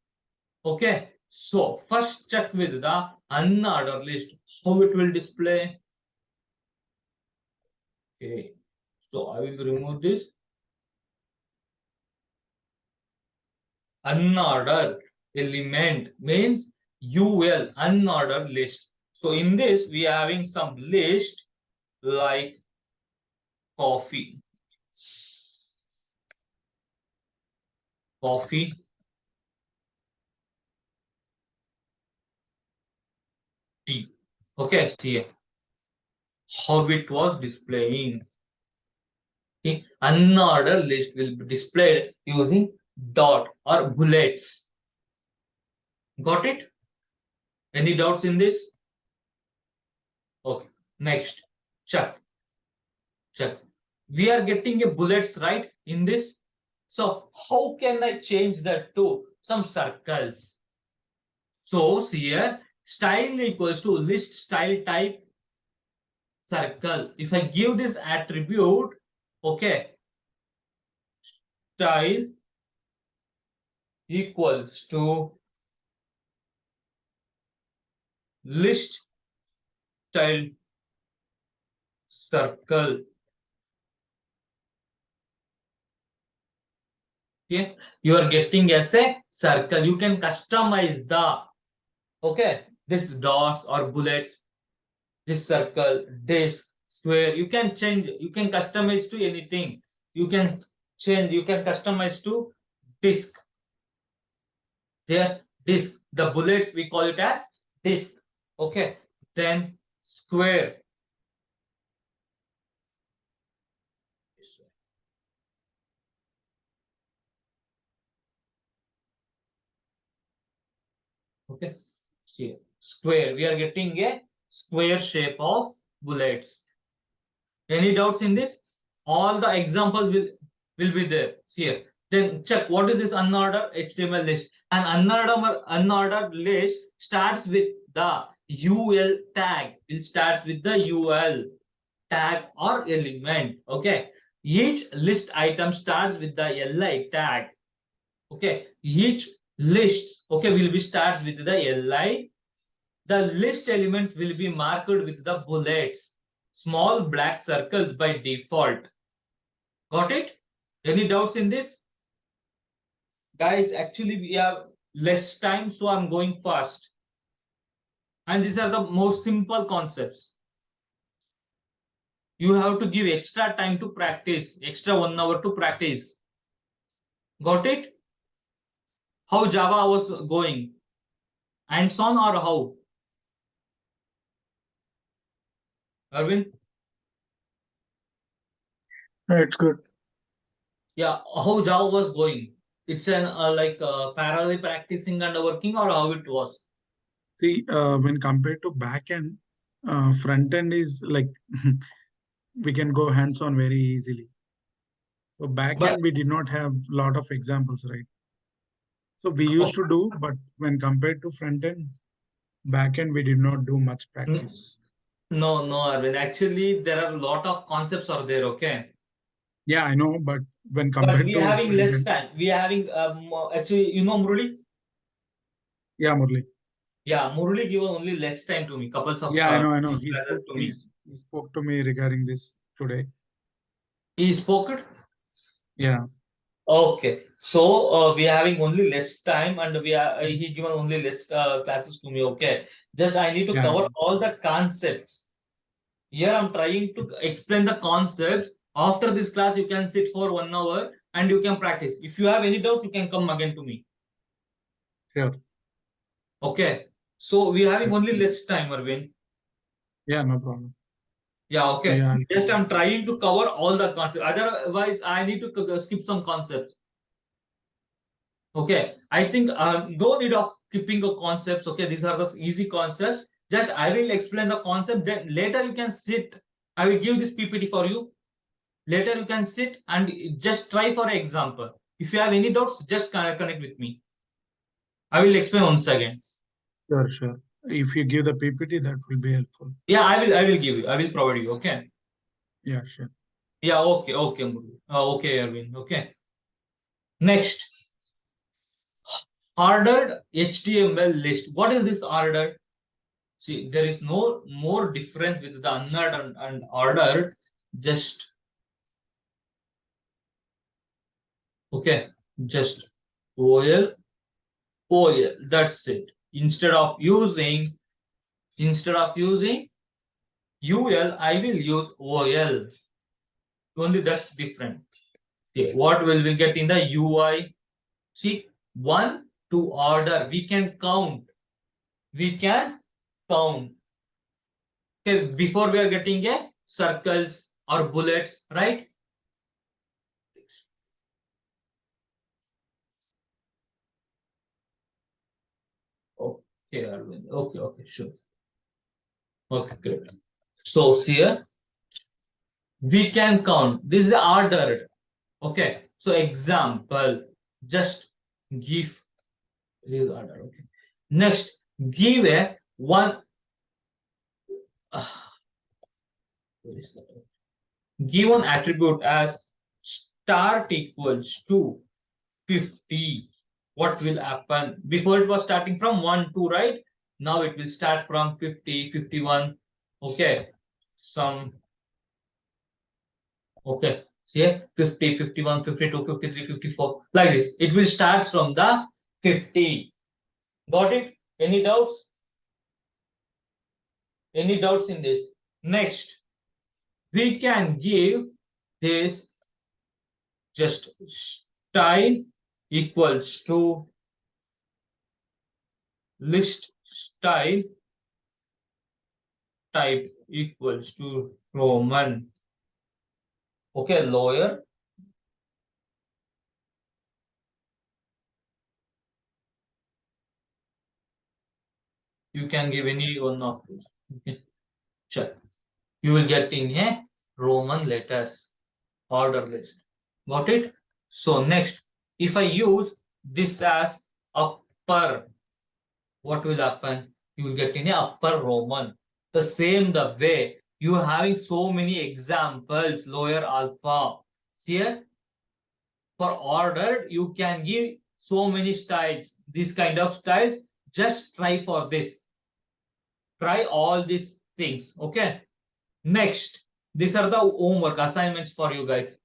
S1: Okay, so first check with the unordered list how it will display. Okay, so I will remove this. Unordered element means UL, unordered list. So in this we are having some list like coffee, tea. Okay, see how it was displaying. Okay, unordered list will be displayed using dot or bullets. Got it? Any doubts in this? Okay, next, check. We are getting a bullets right in this. So how can I change that to some circles? So here style equals to list style type circle. If I give this attribute, okay, style equals to list style circle. Okay, you are getting as a circle. You can customize the, okay, this dots or bullets, this circle, this square. You can change, you can customize to anything. You can change, you can customize to disk. Here, disk. The bullets we call it as disk. Okay, then square. Okay, see square. We are getting a square shape of bullets. Any doubts in this? All the examples will be there here. Then check what is this unordered HTML list. An unordered list starts with the UL tag. It starts with the UL tag or element. Okay. Each list item starts with the LI tag. Okay. Each list, okay, will be starts with the LI. The list elements will be marked with the bullets, small black circles by default. Got it? Any doubts in this? Guys, actually we have less time, so I'm going fast. And these are the most simple concepts. You have to give extra time to practice, extra 1 hour to practice. Got it? How Java was going? Hands-on or how? Arvind?
S3: It's good.
S1: Yeah, how Java was going? It's an parallel practicing and working, or how it was?
S3: See, when compared to backend, front end is like we can go hands-on very easily. So backend, we did not have a lot of examples, right? So we used to do, but when compared to front end, backend, we did not do much practice.
S1: No, Arvind. Actually, there are a lot of concepts are there, okay?
S3: Yeah, I know, but when
S1: But
S3: compared
S1: we
S3: to
S1: are having
S3: front
S1: less
S3: end,
S1: time. We are having actually, you know, Murali,
S3: Yeah, Murli.
S1: Yeah, Murli gave only less time to me, couples of
S3: Yeah, I know.
S1: classes to me.
S3: He spoke to me regarding this today.
S1: He spoke it.
S3: Yeah.
S1: Okay, so we are having only less time, and we are he given only less classes to me. Okay, just I need to
S3: Yeah.
S1: cover all the concepts. Here I'm trying to explain the concepts. After this class, you can sit for 1 hour and you can practice. If you have any doubts, you can come again to me.
S3: Sure.
S1: Okay, so we are having only less time, Arvind.
S3: Yeah, no problem.
S1: Yeah, okay.
S3: Yeah.
S1: Just I'm trying to cover all the concepts. Otherwise, I need to skip some concepts. Okay, I think no need of skipping the concepts. Okay, these are the easy concepts. Just I will explain the concept. Then later you can sit. I will give this PPT for you. Later you can sit and just try for example. If you have any doubts, just connect with me. I will explain once again.
S3: Sure, sure. If you give the PPT, that will be helpful.
S1: Yeah, I will give you. I will provide you. Okay.
S3: Yeah, sure.
S1: Yeah. Okay. Okay. Okay, Arvind. Okay. Next, ordered HTML list. What is this ordered? See, there is no more difference with the unordered and ordered. Just okay, just OL, OL. That's it. Instead of using UL, I will use OL. Only that's different. Okay, what will we get in the UI? See, 1 to order. We can count. We can count. Okay, before we are getting a circles or bullets, right? Okay, Arvind. Okay, sure. Okay, great. So here we can count. This is ordered. Okay. So example, just give this order. Okay. Next, give a one. Where is that? Give one attribute as start equals to 50. What will happen? Before it was starting from 1, 2, right? Now it will start from 50, 51. Okay. Some okay. See 50, 51, 52, 53, 54. Like this. It will start from the 50. Got it? Any doubts? Any doubts in this? Next, we can give this just style equals to list style type equals to Roman. Okay, lawyer. You can give any one of these. Okay, sure. You will get in a Roman letters order list. Got it? So next, if I use this as upper, what will happen? You will get in a upper Roman. The same the way you are having so many examples, lower alpha. Here, for ordered, you can give so many styles. This kind of styles. Just try for this. Try all these things. Okay. Next, these are the homework assignments for you guys.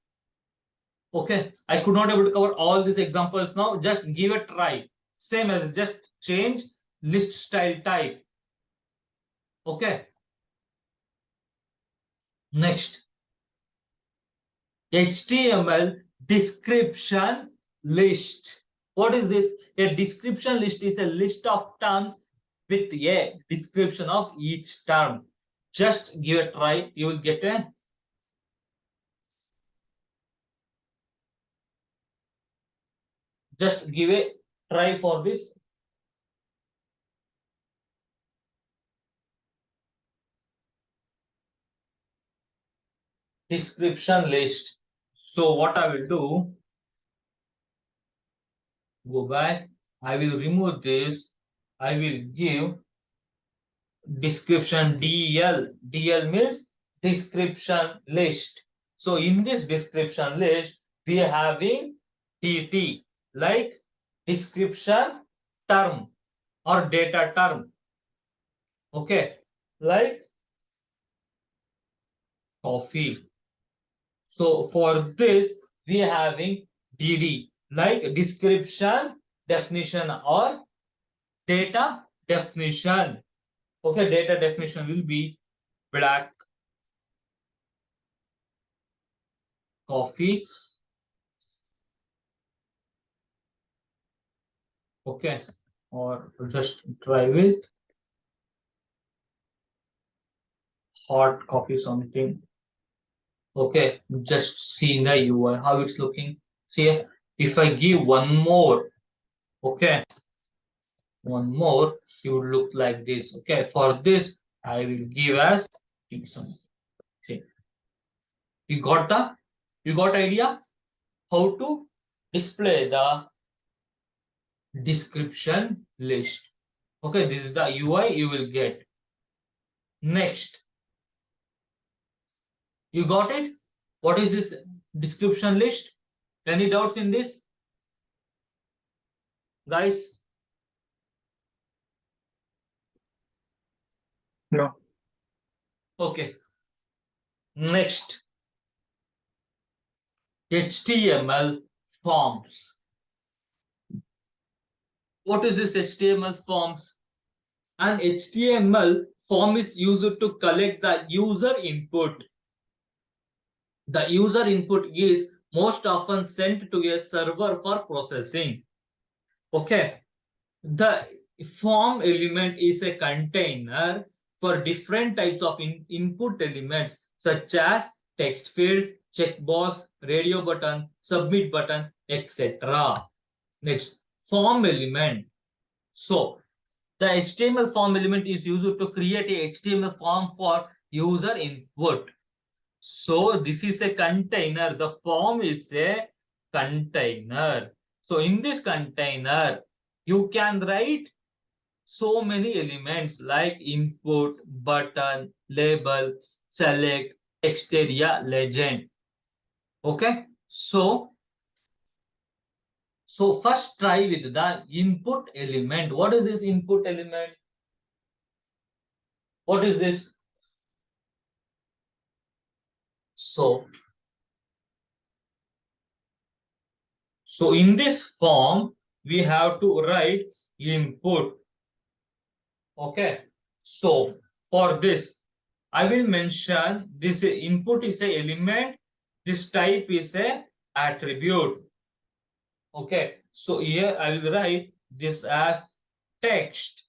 S1: Okay, I could not able to cover all these examples now. Just give a try. Same as just change list style type. Okay. Next, HTML description list. What is this? A description list is a list of terms with a description of each term. Just give a try. You will get a just give a try for this. Description list. So what I will do, go back, I will remove this, I will give description DL. DL means description list. So in this description list, we are having TT like description term or data term. Okay, like coffee. So for this, we are having DD, like description, definition, or data definition. Okay, data definition will be black coffee. Okay, or just try with hot coffee something. Okay, just see the UI how it's looking. See, if I give one more, okay, one more, it would look like this. Okay, for this, I will give as some. See, you got idea how to display the description list. Okay, this is the UI you will get. Next, you got it? What is this description list? Any doubts in this, guys?
S2: No.
S1: Okay. Next, HTML forms. What is this HTML forms? An HTML form is used to collect the user input. The user input is most often sent to a server for processing. Okay. The form element is a container for different types of input elements such as text field, checkbox, radio button, submit button, etc. Next, form element. So, the HTML form element is used to create a HTML form for user input. So, this is a container. The form is a container. So, in this container, you can write so many elements like input, button, label, select, text area, legend. Okay, so first try with the input element. What is this input element? What is this? So in this form we have to write input. Okay, so for this I will mention this input is a element, this type is a attribute. Okay, so here I will write this as text.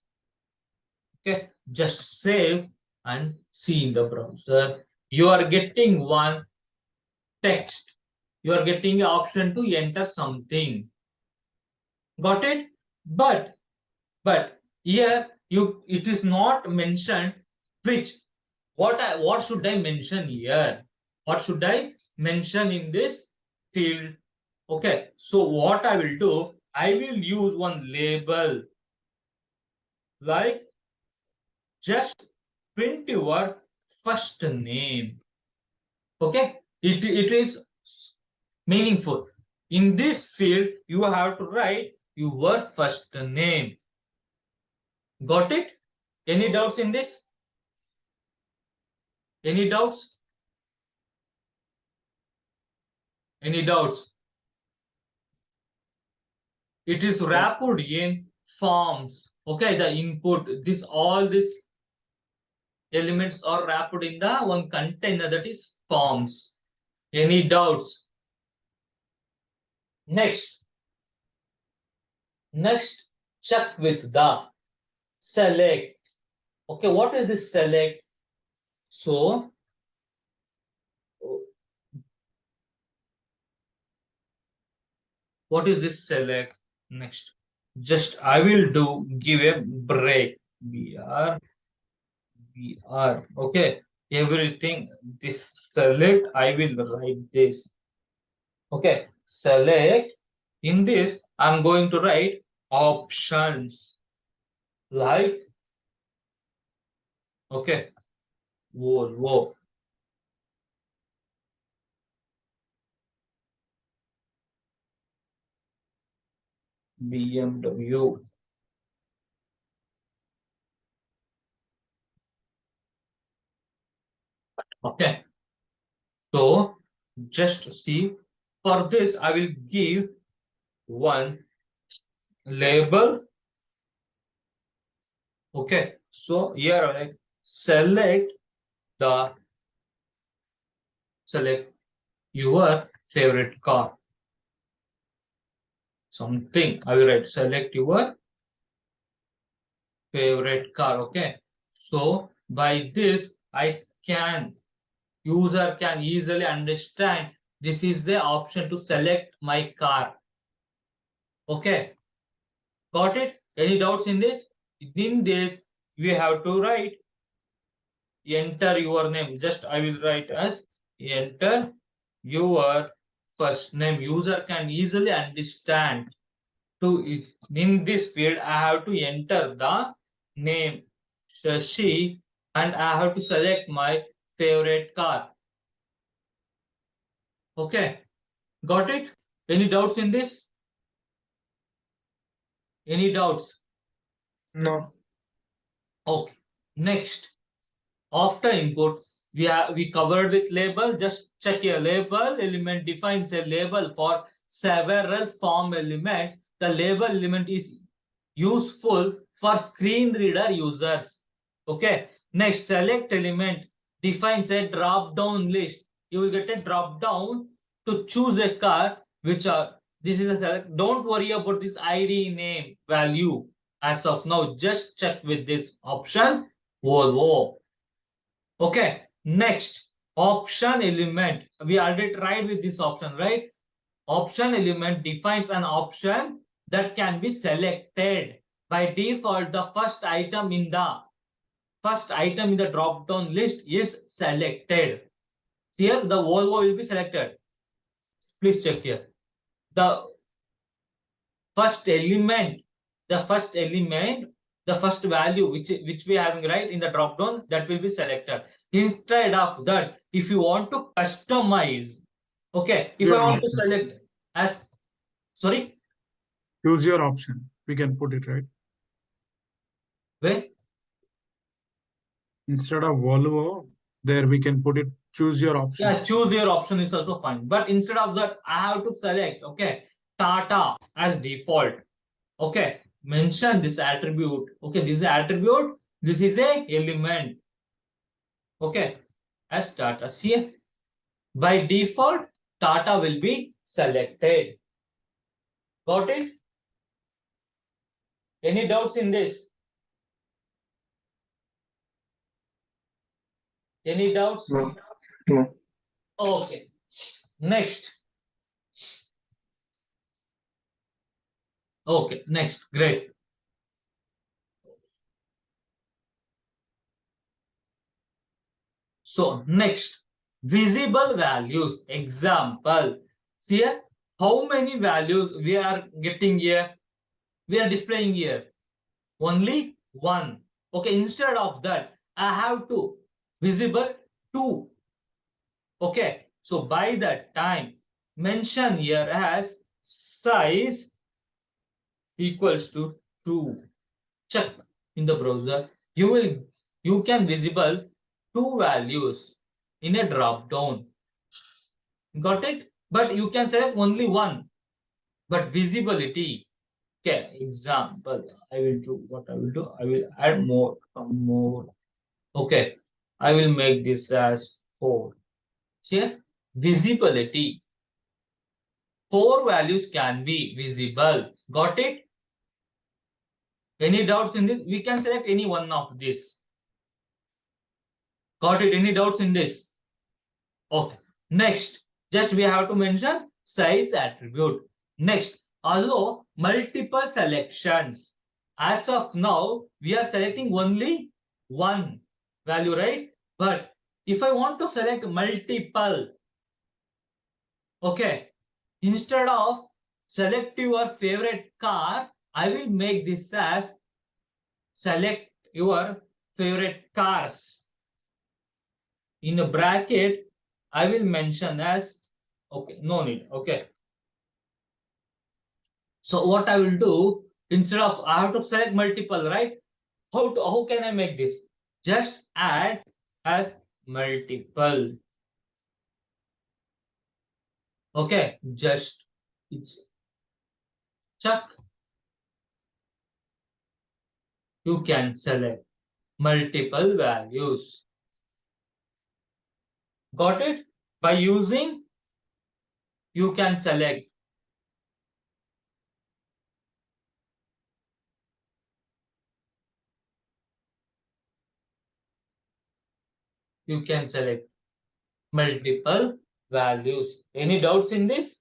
S1: Okay, just save and see in the browser. You are getting one text. You are getting an option to enter something. Got it? But here it is not mentioned which what should I mention here? What should I mention in this field? Okay, so what I will do, I will use one label like just print your first name. Okay, it is meaningful. In this field, you have to write your first name. Got it? Any doubts in this? Any doubts? Any doubts? It is wrapped in forms. Okay, the input, this all these elements are wrapped in the one container, that is forms. Any doubts? Next, check with the select. Okay, what is this select? So what is this select? Next, just I will give a break. BR. Okay, everything this select I will write this. Okay, select. In this I'm going to write options like, okay, Volvo. BMW. Okay. So just see, for this I will give one label. Okay. So here I select your favorite car. Something I will write, select your favorite car. Okay. So by this user can easily understand this is the option to select my car. Okay. Got it? Any doubts in this? In this, we have to write enter your name. Just I will write as enter your first name. User can easily understand. In this field, I have to enter the name Shashi and I have to select my favorite car. Okay, got it? Any doubts in this? Any doubts?
S2: No.
S1: Okay. Next, after input, we covered with label. Just check your label element defines a label for several form elements. The label element is useful for screen reader users. Okay. Next, select element defines a drop down list. You will get a drop down to choose a car which are this is a select. Don't worry about this ID name value as of now. Just check with this option Volvo. Okay. Next, option element. We already tried with this option, right? Option element defines an option that can be selected. By default, the first item in the drop down list is selected. Here, the Volvo will be selected. Please check here. The first element, the first value which we are having right in the drop down, that will be selected. Instead of that, if you want to customize, okay, if I
S3: Your
S1: want to
S3: option.
S1: select as sorry,
S3: Choose your option. We can put it right.
S1: where
S3: Instead of Volvo, there we can put it choose your option.
S1: yeah, choose your option is also fine, but instead of that I have to select, okay, Tata as default. Okay, mention this attribute. Okay, this is attribute, this is a element. Okay, as Tata. See, by default, Tata will be selected. Got it? Any doubts in this? Any doubts?
S2: No. No.
S1: Okay. Next. Okay, next. Great. So next, visible values. Example. See here, how many values we are getting here? We are displaying here. Only one. Okay, instead of that, I have to visible 2. Okay, so by that time, mention here as size equals to 2. Check in the browser. You can visible 2 values in a drop down. Got it? But you can select only one. But visibility. Okay, example. I will do what I will do. I will add more, some more. Okay, I will make this as 4. See, visibility. 4 values can be visible. Got it? Any doubts in this? We can select any one of this. Got it? Any doubts in this? Okay. Next, just we have to mention size attribute. Next, allow multiple selections. As of now, we are selecting only one value, right? But if I want to select multiple, okay, instead of select your favorite car, I will make this as select your favorite cars. In a bracket, I will mention as, okay, no need, okay. So what I will do, instead of, I have to select multiple, right? How can I make this? Just add as multiple. Okay, just it's check. You can select multiple values. Got it? By using, you can select. You can select multiple values. Any doubts in this?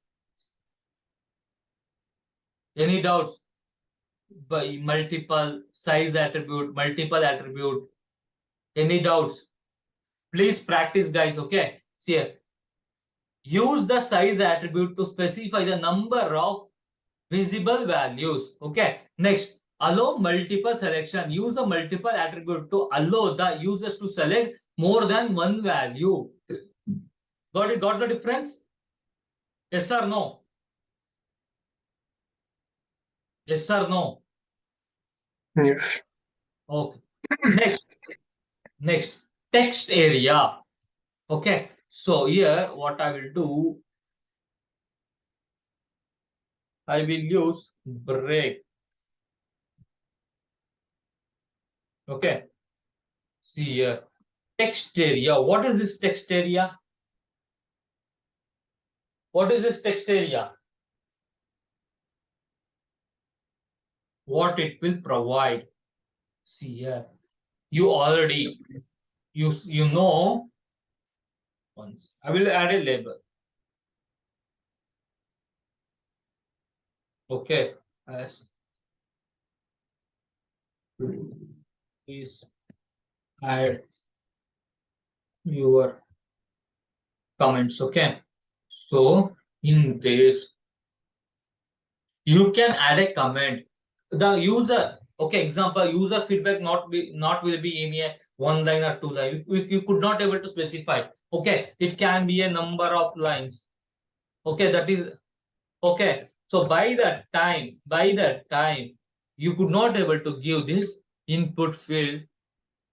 S1: Any doubts? By multiple size attribute, multiple attribute. Any doubts? Please practice, guys. Okay. See here. Use the size attribute to specify the number of visible values. Okay. Next, allow multiple selection. Use a multiple attribute to allow the users to select more than one value. Got it? Got the difference? Yes or no? Yes or no?
S5: Yes.
S1: Okay. Next, text area. Okay. So here, what I will do, I will use break. Okay. See here. Text area. What is this text area? What is this text area? What it will provide. See here. You already you know once. I will add a label. Okay. As please add your comments. Okay. So in this, you can add a comment. The user, okay, example, user feedback not will be in a one line or two line. You could not able to specify. Okay, it can be a number of lines. Okay, that is okay. So by that time, you could not able to give this input field.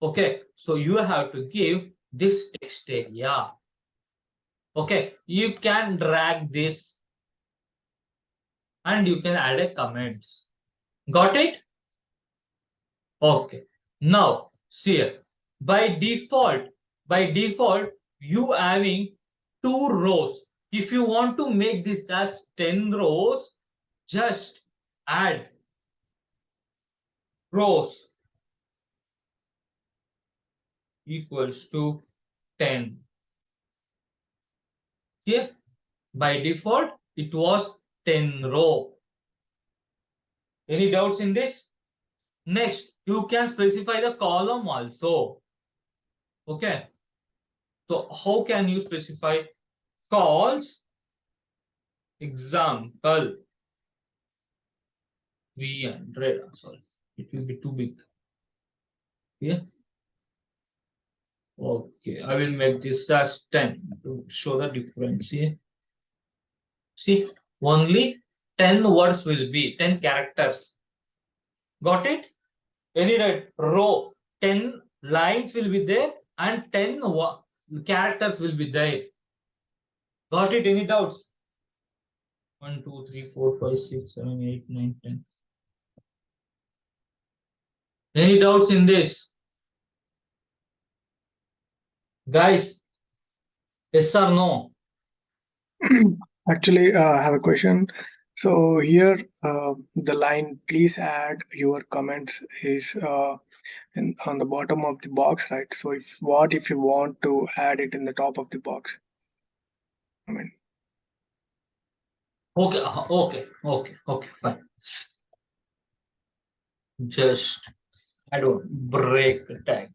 S1: Okay, so you have to give this text area. Okay, you can drag this and you can add a comments. Got it? Okay. Now, see here. By default, you having 2 rows. If you want to make this as 10 rows, just add rows equals to 10. Here, by default, it was 10 row. Any doubts in this? Next, you can specify the column also. Okay. So how can you specify calls? Example 300. Sorry, it will be too big. Yeah. Okay, I will make this as 10 to show the difference. Yeah. See, only 10 words will be 10 characters. Got it? Any right row 10 lines will be there and 10 characters will be there. Got it? Any doubts? 1, 2, 3, 4, 5, 6, 7, 8, 9, 10. Any doubts in this? Guys, yes or no?
S5: Actually, I have a question. So here, the line "please add your comments" is on the bottom of the box, right? So if you want to add it in the top of the box? I mean,
S1: Okay, fine. Just I don't break the tag.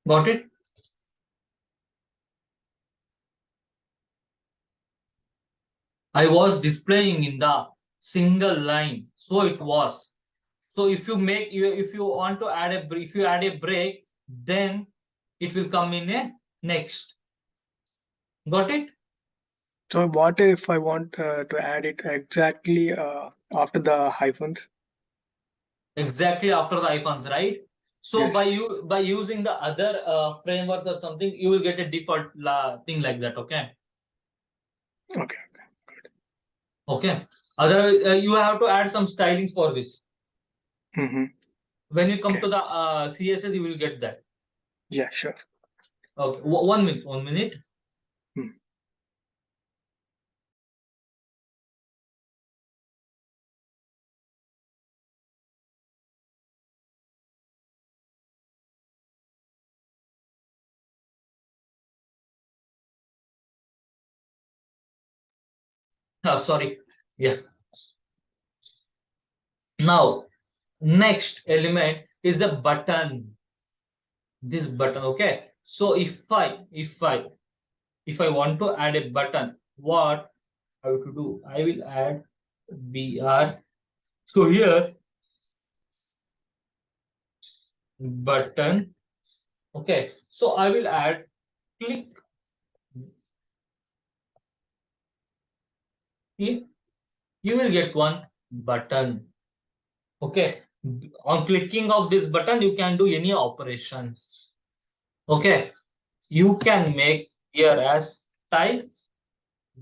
S1: Got it? I was displaying in the single line, so it was. So if you want to add a break, then it will come in a next. Got it?
S5: so what if I want to add it exactly after the hyphens?
S1: exactly after the icons, right? So
S5: Yes.
S1: by using the other framework or something, you will get a default thing like that. Okay.
S5: Okay.
S1: Okay. Other you have to add some stylings for this.
S5: Mm-hmm.
S1: When you come
S5: Okay.
S1: to the CSS, you will get that.
S5: Yeah, sure.
S1: Okay. 1 minute. 1 minute.
S5: Hmm.
S1: Sorry. Yeah. Now, next element is the button. This button. Okay. So if I want to add a button, what I have to do? I will add br. So here button. Okay. So I will add click here. You will get one button. Okay. On clicking of this button, you can do any operation. Okay. You can make here as type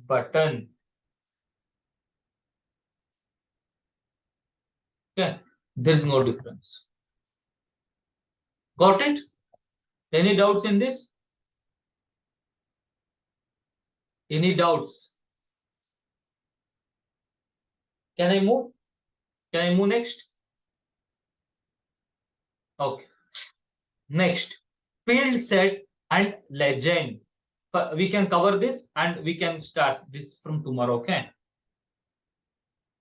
S1: button. Okay. There is no difference. Got it? Any doubts in this? Any doubts? Can I move? Can I move next? Okay. Next, field set and legend. We can cover this and we can start this from tomorrow. Okay.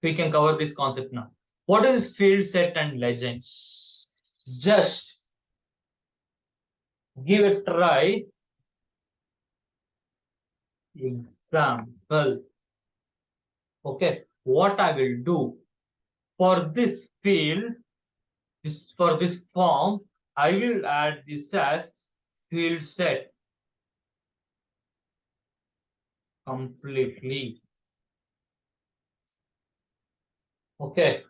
S1: We can cover this concept now. What is field set and legend? Just give a try. Example. Okay. What I will do for this field, for this form, I will add this as field set completely. Okay.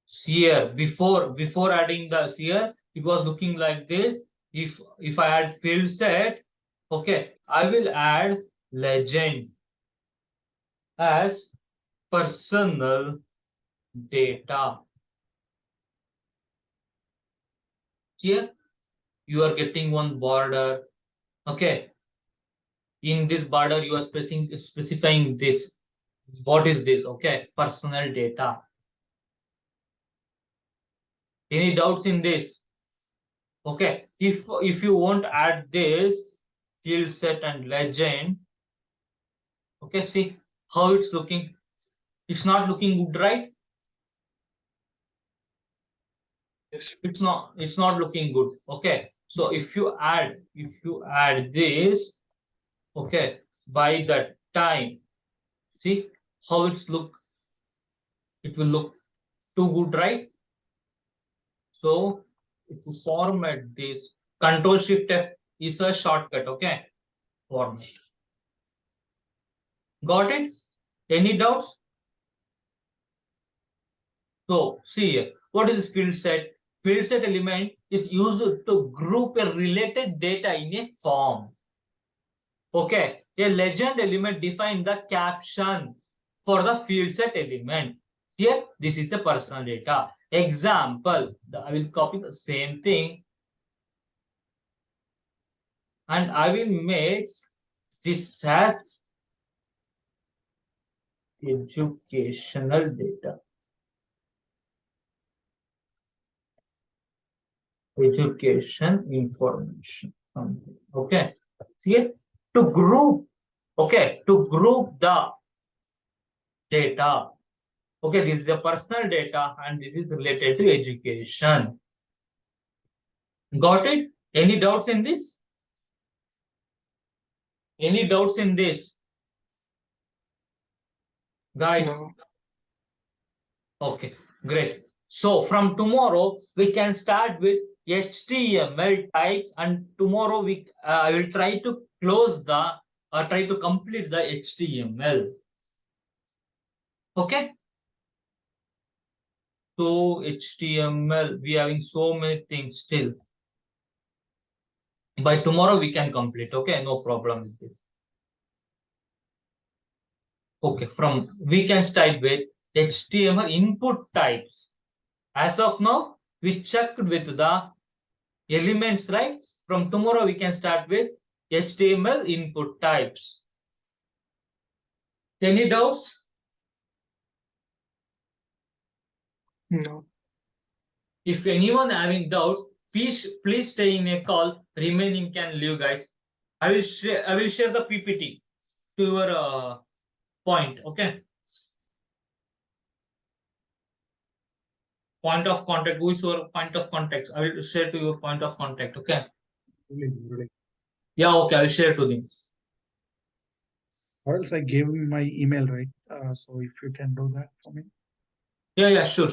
S1: Here before adding the here, it was looking like this. If I add field set, okay, I will add legend as personal data. Here you are getting one border. Okay. In this border, you are specifying this. What is this? Okay, personal data. Any doubts in this? Okay, if you won't add this field set and legend, okay, see how it's looking. It's not looking good, right?
S5: Yes.
S1: It's not looking good. Okay, so if you add this, okay, by that time, see how it's look. It will look too good, right? So if you format this, Control Shift F is a shortcut. Okay, format. Got it? Any doubts? So see here, what is field set? Field set element is used to group a related data in a form. Okay, a legend element defines the caption for the field set element. Here, this is the personal data. Example, I will copy the same thing and I will make this as educational data. Education information. Okay. Here to group. Okay. To group the data. Okay. This is the personal data and this is related to education. Got it? Any doubts in this? Any doubts in this? Guys?
S5: No.
S1: Okay, great. So from tomorrow, we can start with HTML types, and tomorrow I will try to try to complete the HTML. Okay. So HTML, we having so many things still. By tomorrow we can complete. Okay, no problem with it. Okay, we can start with HTML input types. As of now, we checked with the elements, right? From tomorrow we can start with HTML input types. Any doubts?
S5: No.
S1: If anyone having doubts, please stay in a call. Remaining can leave, guys. I will share the PPT to your point. Okay. Point of contact. Who is your point of contact? I will share to your point of contact. Okay. Yeah. Okay. I will share to them.
S3: Or else I gave him my email, right? So if you can do that for me.
S1: Yeah. Sure.